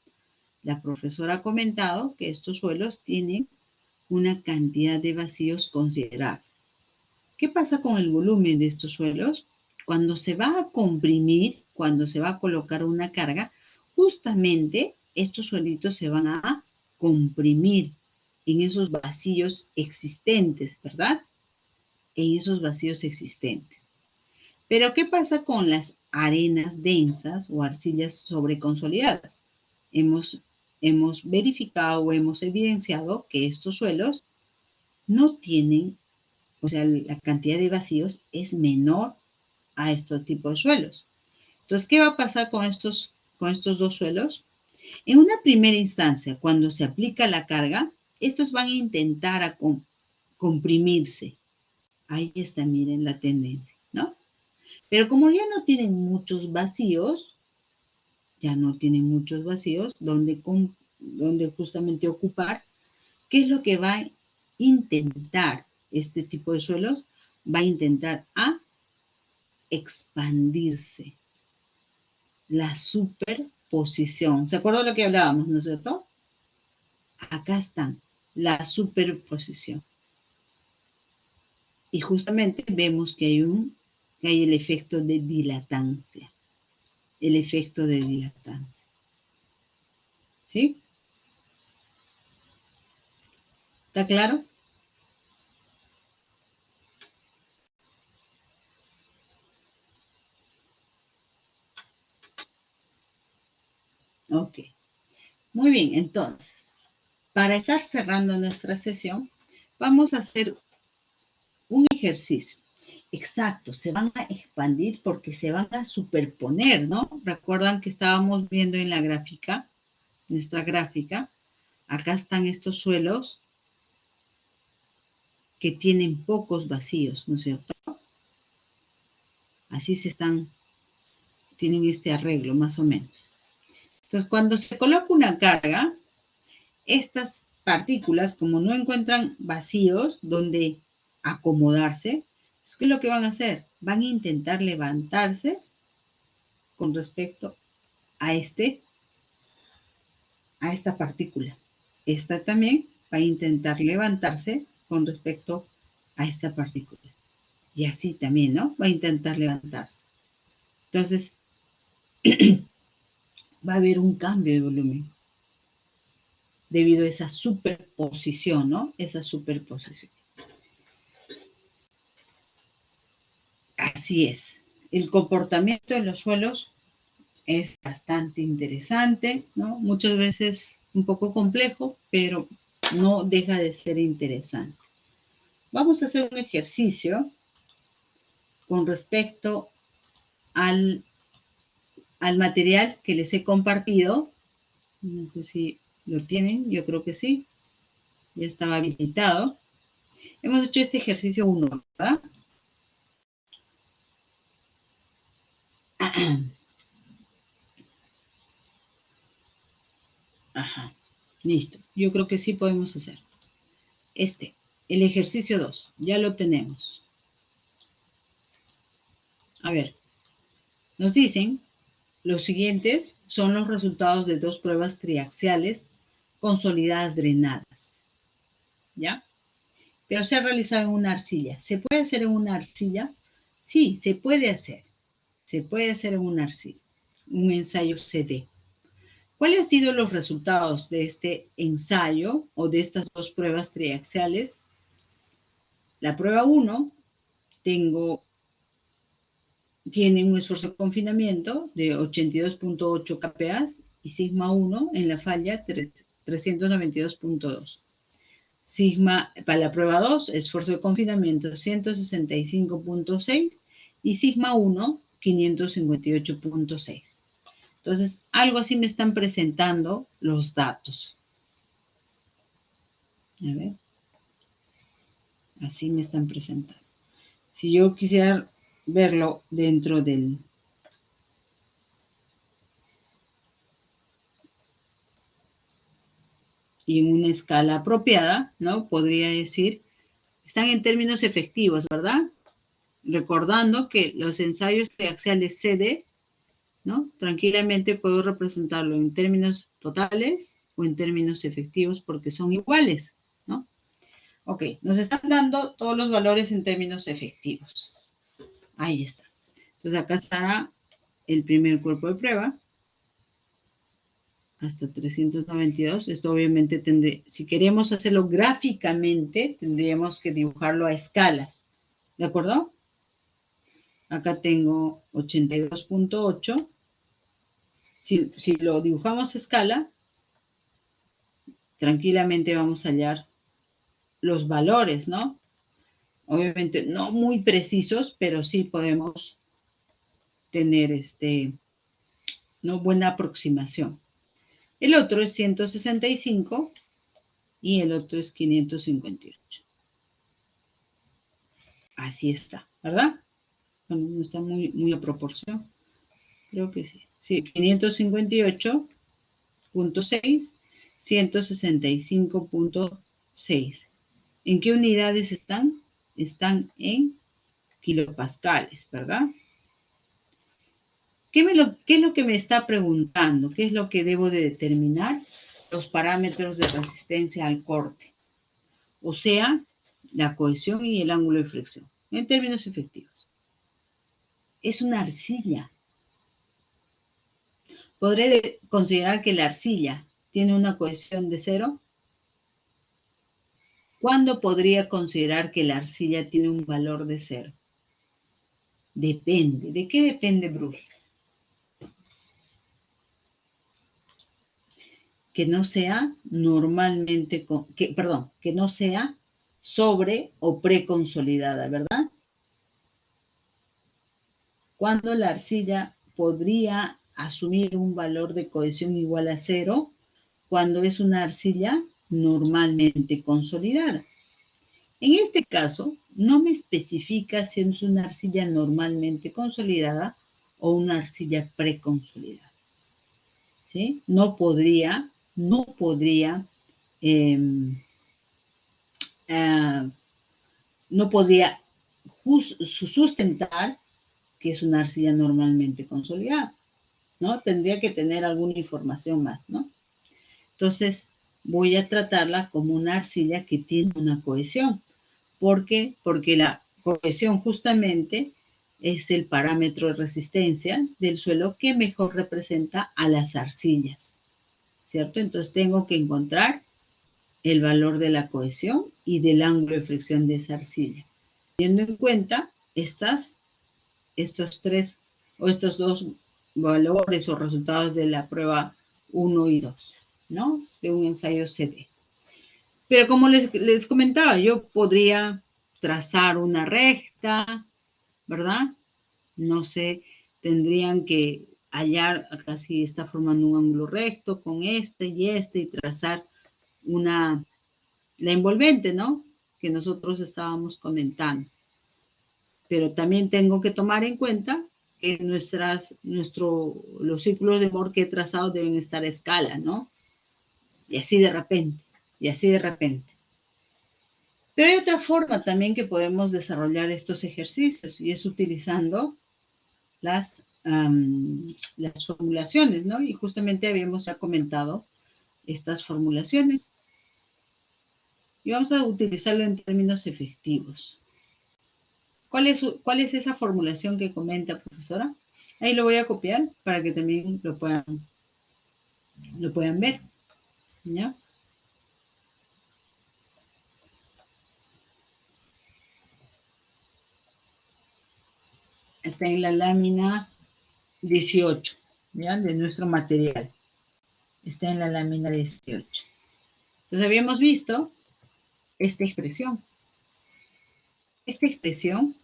La profesora ha comentado que estos suelos tienen una cantidad de vacíos considerable. ¿Qué pasa con el volumen de estos suelos? Cuando se va a comprimir, cuando se va a colocar una carga, justamente estos suelitos se van a comprimir en esos vacíos existentes, ¿verdad? En esos vacíos existentes. Pero ¿qué pasa con las arenas densas o arcillas sobreconsolidadas? Hemos verificado o hemos evidenciado que estos suelos no tienen, o sea, la cantidad de vacíos es menor a estos tipos de suelos. Entonces, ¿qué va a pasar con estos dos suelos? En una primera instancia, cuando se aplica la carga, estos van a intentar comprimirse. Ahí está, miren la tendencia, ¿no? Pero como ya no tienen muchos vacíos, donde justamente ocupar, ¿qué es lo que va a intentar este tipo de suelos? Va a intentar expandirse. La superposición. ¿Se acuerda de lo que hablábamos, no es cierto? Acá están, la superposición. Y justamente vemos que hay el efecto de dilatancia. El efecto de dilatancia. ¿Sí? ¿Está claro? Ok. Muy bien, entonces, para estar cerrando nuestra sesión, vamos a hacer un ejercicio. Exacto, se van a expandir porque se van a superponer, ¿no? Recuerdan que estábamos viendo en la gráfica, nuestra gráfica, acá están estos suelos que tienen pocos vacíos, ¿no es cierto? Así tienen este arreglo más o menos. Entonces, cuando se coloca una carga, estas partículas, como no encuentran vacíos donde acomodarse, ¿qué es lo que van a hacer? Van a intentar levantarse con respecto a esta partícula. Esta también va a intentar levantarse con respecto a esta partícula. Y así también, ¿no? Va a intentar levantarse. Entonces, va a haber un cambio de volumen debido a esa superposición, ¿no? Esa superposición. Así es. El comportamiento de los suelos es bastante interesante, ¿no? Muchas veces un poco complejo, pero no deja de ser interesante. Vamos a hacer un ejercicio con respecto al material que les he compartido. No sé si lo tienen, yo creo que sí. Ya estaba habilitado. Hemos hecho este ejercicio 1, ¿verdad? Ajá. Listo. Yo creo que sí podemos hacer. El ejercicio 2, ya lo tenemos. A ver, nos dicen, los siguientes son los resultados de dos pruebas triaxiales consolidadas drenadas. ¿Ya? Pero se ha realizado en una arcilla. ¿Se puede hacer en una arcilla? Sí, se puede hacer. Se puede hacer en una arcilla. Un ensayo CD. ¿Cuáles han sido los resultados de este ensayo o de estas dos pruebas triaxiales? La prueba 1, tengo tiene un esfuerzo de confinamiento de 82.8 kPa y sigma 1 en la falla 392.2. Sigma, para la prueba 2, esfuerzo de confinamiento 165.6 y sigma 1, 558.6. Entonces, algo así me están presentando los datos. A ver, así me están presentando. Si yo quisiera verlo dentro del... y en una escala apropiada, ¿no? Podría decir, están en términos efectivos, ¿verdad? Recordando que los ensayos triaxiales CD, ¿no? Tranquilamente puedo representarlo en términos totales o en términos efectivos porque son iguales, ¿no? Ok, nos están dando todos los valores en términos efectivos. Ahí está. Entonces acá está el primer cuerpo de prueba hasta 392. Esto obviamente si queremos hacerlo gráficamente, tendríamos que dibujarlo a escala. ¿De acuerdo? Acá tengo 82.8. Si lo dibujamos a escala, tranquilamente vamos a hallar los valores, ¿no? Obviamente no muy precisos, pero sí podemos tener ¿no? Buena aproximación. El otro es 165 y el otro es 558. Así está, ¿verdad? Bueno, no está muy a proporción. Creo que sí. Sí, 558.6, 165.6. ¿En qué unidades están? Están en kilopascales, ¿verdad? ¿Qué es lo que me está preguntando? ¿Qué es lo que debo de determinar? Los parámetros de resistencia al corte. O sea, la cohesión y el ángulo de flexión, en términos efectivos. Es una arcilla. ¿Podré considerar que la arcilla tiene una cohesión de 0? ¿Cuándo podría considerar que la arcilla tiene un valor de 0? Depende. ¿De qué depende, Bruce? Que no sea normalmente, que no sea sobre o preconsolidada, ¿verdad? Cuando la arcilla podría asumir un valor de cohesión igual a 0, cuando es una arcilla normalmente consolidada. En este caso, no me especifica si es una arcilla normalmente consolidada o una arcilla preconsolidada. ¿Sí? No podría eh, no podría sustentar que es una arcilla normalmente consolidada, ¿no? Tendría que tener alguna información más, ¿no? Entonces, voy a tratarla como una arcilla que tiene una cohesión. ¿Por qué? Porque la cohesión justamente es el parámetro de resistencia del suelo que mejor representa a las arcillas, ¿cierto? Entonces, tengo que encontrar el valor de la cohesión y del ángulo de fricción de esa arcilla, teniendo en cuenta estos dos valores o resultados de la prueba 1 y 2, ¿no? De un ensayo CD. Pero como les comentaba, yo podría trazar una recta, ¿verdad? No sé, tendrían que hallar, acá sí está formando un ángulo recto con y trazar la envolvente, ¿no? Que nosotros estábamos comentando. Pero también tengo que tomar en cuenta que los círculos de Mohr que he trazado deben estar a escala, ¿no? Y así de repente. Pero hay otra forma también que podemos desarrollar estos ejercicios y es utilizando las formulaciones, ¿no? Y justamente habíamos ya comentado estas formulaciones. Y vamos a utilizarlo en términos efectivos. ¿Cuál es esa formulación que comenta, profesora? Ahí lo voy a copiar para que también lo puedan ver, ¿ya? Está en la lámina 18, ¿ya? De nuestro material. Está en la lámina 18. Entonces habíamos visto esta expresión. Esta expresión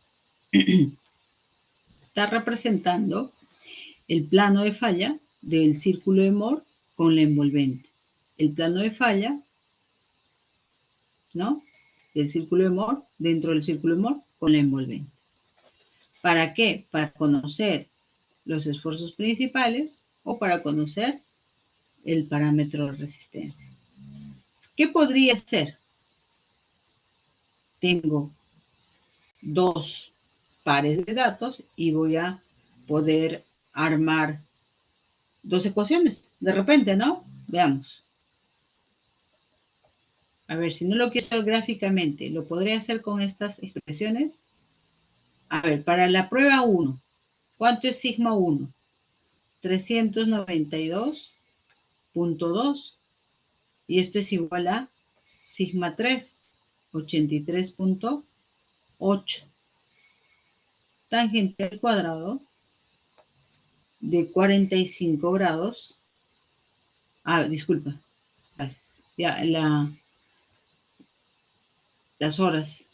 está representando el plano de falla del círculo de Moore con la envolvente. El plano de falla, ¿no? Del círculo de Moore, dentro del círculo de Moore con la envolvente. ¿Para qué? Para conocer los esfuerzos principales o para conocer el parámetro de resistencia. ¿Qué podría ser? Tengo dos pares de datos y voy a poder armar dos ecuaciones. De repente, ¿no? Veamos. A ver, si no lo quiero hacer gráficamente, ¿lo podré hacer con estas expresiones? A ver, para la prueba 1, ¿cuánto es sigma 1? 392.2 y esto es igual a sigma 3, 83.8. Tangente al cuadrado de 45 grados. Ah, disculpa. Ya, las horas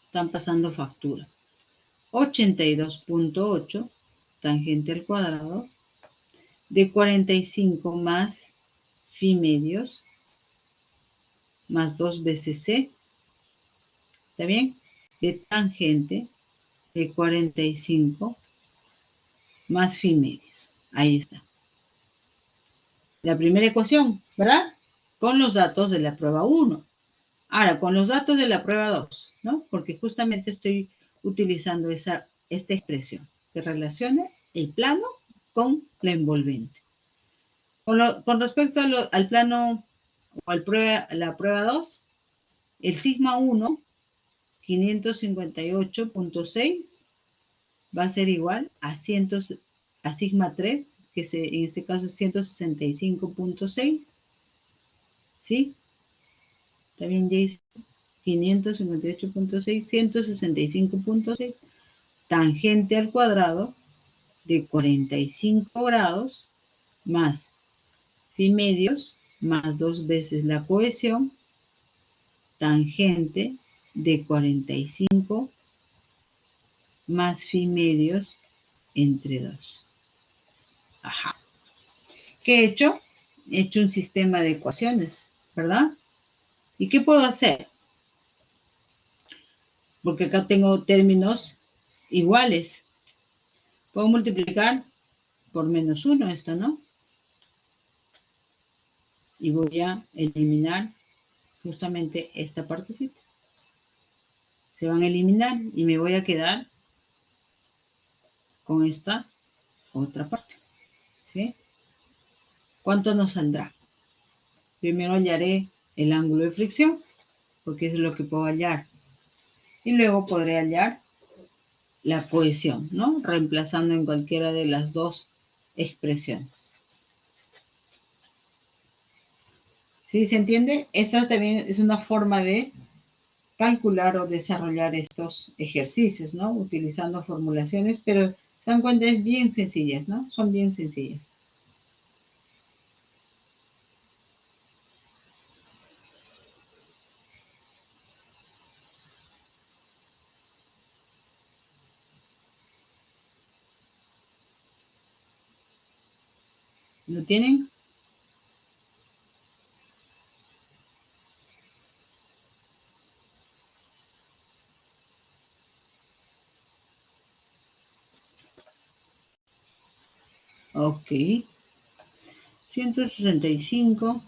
están pasando factura. 82.8 tangente al cuadrado de 45 más phi medios más 2 veces c. ¿Está bien? De tangente de 45 más phi medios. Ahí está. La primera ecuación, ¿verdad? Con los datos de la prueba 1. Ahora, con los datos de la prueba 2, ¿no? Porque justamente estoy utilizando esta expresión que relaciona el plano con la envolvente. Con respecto al plano o la prueba 2, el sigma 1, 558.6, va a ser igual a sigma 3, que en este caso es 165.6. ¿Sí? ¿Está bien, Jason? 558.6, 165.6, tangente al cuadrado de 45 grados más phi medios más 2 veces la cohesión, tangente de 45 más phi medios entre 2. Ajá. ¿Qué he hecho? He hecho un sistema de ecuaciones, ¿verdad? ¿Y qué puedo hacer? Porque acá tengo términos iguales. Puedo multiplicar por menos 1 esto, ¿no? Y voy a eliminar justamente esta partecita. Se van a eliminar y me voy a quedar con esta otra parte. ¿Sí? ¿Cuánto nos saldrá? Primero hallaré el ángulo de fricción, porque es lo que puedo hallar. Y luego podré hallar la cohesión, ¿no? Reemplazando en cualquiera de las dos expresiones. ¿Sí se entiende? Esta también es una forma de calcular o desarrollar estos ejercicios, ¿no? Utilizando formulaciones, pero se dan cuenta, es bien sencillas, ¿no? Son bien sencillas. ¿Lo tienen? Ok. 165.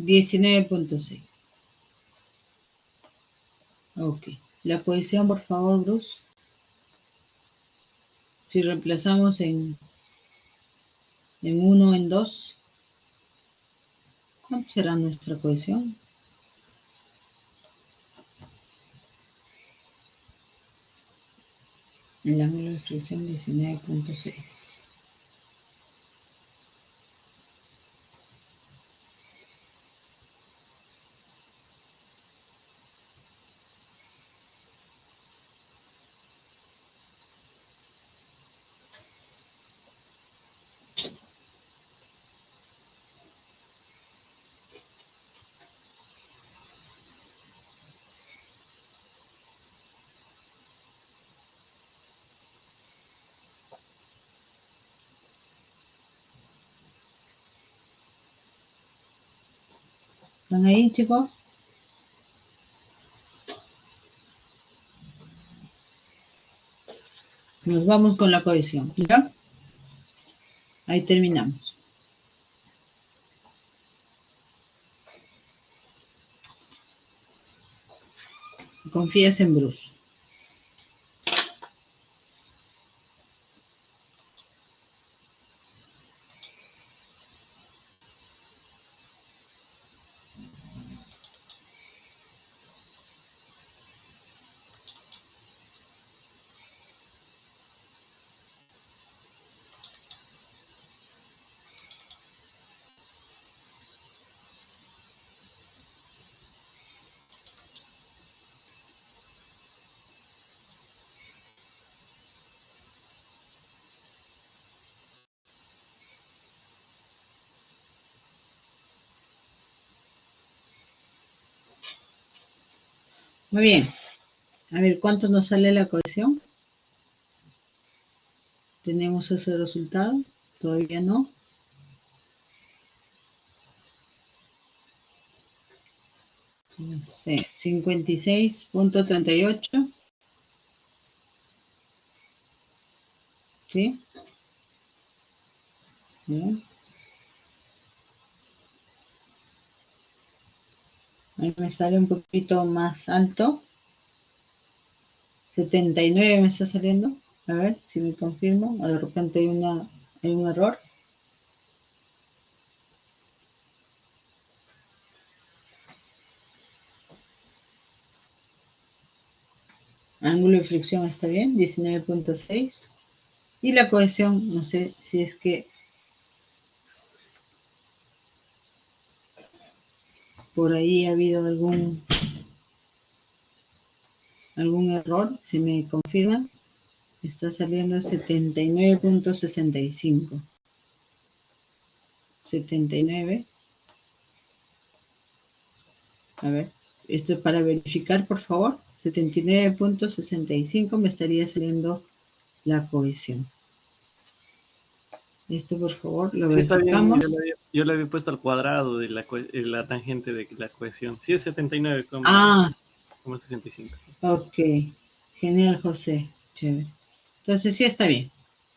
19.6. Ok. La cohesión, por favor, Bruce. Si reemplazamos en 1, en 2, ¿cuánto será nuestra cohesión? El ángulo de fricción 19.6. ¿Están ahí, chicos? Nos vamos con la cohesión, ¿ya? Ahí terminamos. Confías en Bruce. Muy bien. A ver, ¿cuánto nos sale la cohesión? ¿Tenemos ese resultado? Todavía no. No sé, 56.38. ¿Sí? Bien. Ahí me sale un poquito más alto. 79 me está saliendo. A ver si me confirmo. O de repente hay un error. Ángulo de fricción está bien, 19.6. Y la cohesión, no sé si es que por ahí ha habido algún error. Si me confirman, está saliendo 79.65. 79. A ver, esto es para verificar, por favor. 79.65 me estaría saliendo la cohesión. Esto, por favor, lo Sí, está bien. verificamos. Yo le había puesto al cuadrado de la tangente de la cohesión. Sí, es 79, Ah, como 65. ok. Genial, José. Chévere. Entonces sí está bien.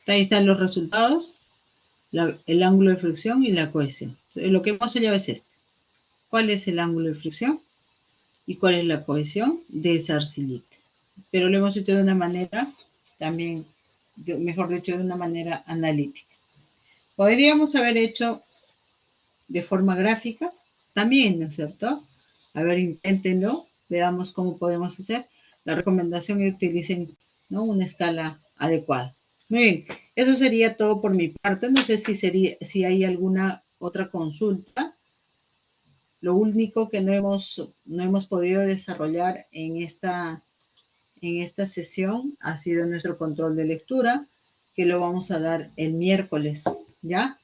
Ahí están los resultados, el ángulo de fricción y la cohesión. Entonces, lo que hemos hallado es este. ¿Cuál es el ángulo de fricción y cuál es la cohesión de esa arcillita? Pero lo hemos hecho de una manera también, mejor dicho, de una manera analítica. Podríamos haber hecho de forma gráfica también, ¿no es cierto? A ver, inténtenlo, veamos cómo podemos hacer. La recomendación es que utilicen, ¿no?, una escala adecuada. Muy bien, eso sería todo por mi parte. No sé si hay alguna otra consulta. Lo único que no hemos podido desarrollar en esta sesión ha sido nuestro control de lectura, que lo vamos a dar el miércoles, ¿ya?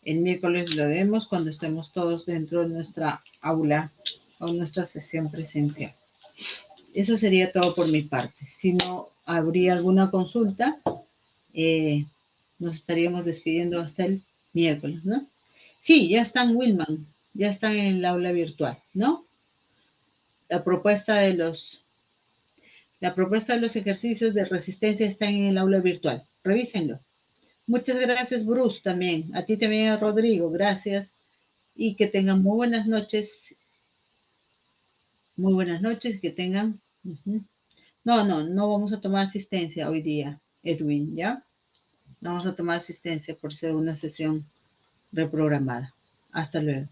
El miércoles lo demos cuando estemos todos dentro de nuestra aula o nuestra sesión presencial. Eso sería todo por mi parte. Si no habría alguna consulta, nos estaríamos despidiendo hasta el miércoles, ¿no? Sí, ya están, Wilman, ya están en el aula virtual, ¿no? La propuesta de los ejercicios de resistencia está en el aula virtual. Revísenlo. Muchas gracias, Bruce, también. A ti también, Rodrigo. Gracias. y que tengan muy buenas noches. Muy buenas noches, que tengan. No vamos a tomar asistencia hoy día, Edwin, ¿ya? No vamos a tomar asistencia por ser una sesión reprogramada. Hasta luego.